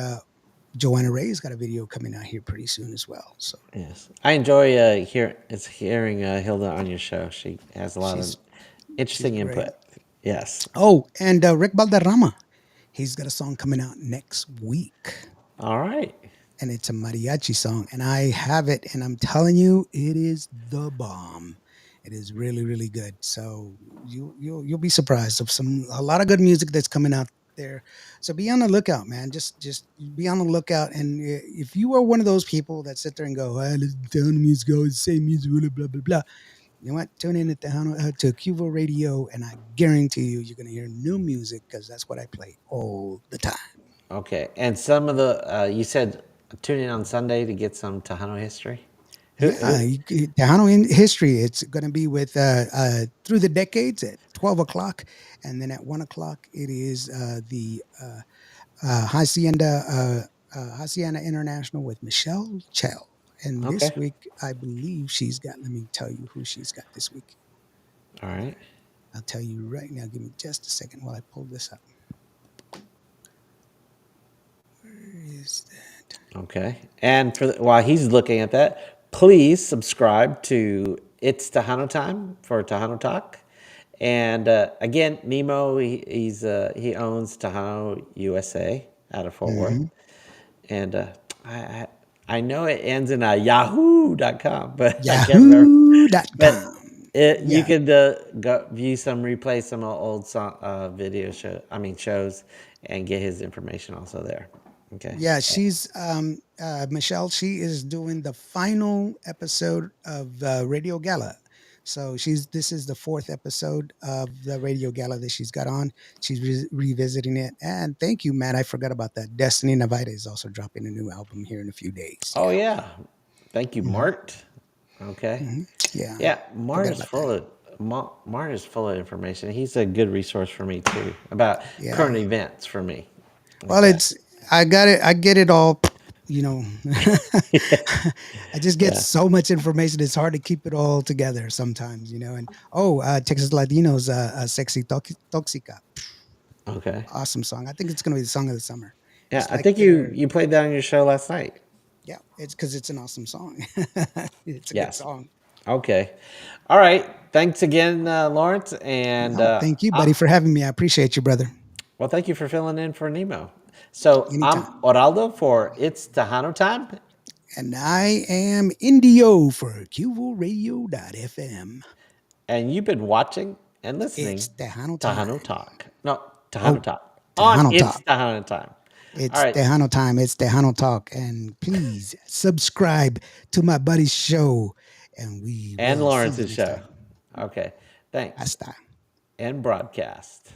Joanna Ray's got a video coming out here pretty soon as well. So Yes, I enjoy hearing Hilda on your show. She has a lot of she's she's interesting great. input. Yes. Oh, and Rick Balderrama, he's got a song coming out next week, All right. and it's a mariachi song, and I have it, and I'm telling you, it is the bomb. It is really, really good. So you'll be surprised of a lot of good music that's coming out there. So be on the lookout, man. Just be on the lookout. And if you are one of those people that sit there and go, "I listen to the music, always the same music, blah blah blah blah," you know what? Tune in at to Qvo Radio, and I guarantee you, you're gonna hear new music because that's what I play all the time. Okay. And some of the you said tune in on Sunday to get some Tejano history. Who? Yeah, Tejano in history. It's going to be with through the decades at 12 o'clock, and then at 1 o'clock it is the Hacienda International with Michelle Chell. And Okay. this week, I believe she's got. Let me tell you who she's got this week. All right. I'll tell you right now. Give me just a second while I pull this up. Where is that? Okay. And while he's looking at that, please subscribe to It's Tejano Time for Tejano Talk. And again, Nemo, he owns Tejano USA out of Fort Worth. Mm-hmm. And I, I I know it ends in a yahoo.com, but I can't remember. But Yahoo.com. you Yeah. could go view replay some old song, video shows, and get his information also there. Okay. Yeah, she's Michelle. She is doing the final episode of Radio Gala. So she's this is the fourth episode of the Radio Gala that she's got on. She's revisiting it. And thank you, Matt. I forgot about that. Destiny Navida is also dropping a new album here in a few days. Oh yeah, thank you, hmm Mart. Okay. hmm Yeah, Yeah, forgot about that. Mart is full of information. He's a good resource for me too about Yeah. current events for me. Well, Okay. it's I got it. I get it all. You know, I just get Yeah. so much information. It's hard to keep it all together sometimes. You know, and oh, Texas Latinos, "Sexy Toxica," Okay. awesome song. I think it's gonna be the song of the summer. Yeah, It's I like think their you played that on your show last night. Yeah, it's because it's an awesome song. It's a good Yes. song. Okay. All right. Thanks again, Lawrence. And No, thank you, buddy, for having me. I appreciate you, brother. well, thank you for filling in for Nemo. So I'm Anytime. Oraldo for It's Tejano Time, And I am Indio for QvoRadio.fm. and you've been watching and It's listening Tejano Tejano time. Talk. No, Tejano Oh, Talk on Tejano It's Talk. Tejano Time. All It's right. Tejano time. It's Tejano Talk. And please subscribe to my buddy's show. And we And will see you Lawrence's next show. time. Okay. Thanks. Hasta. And broadcast.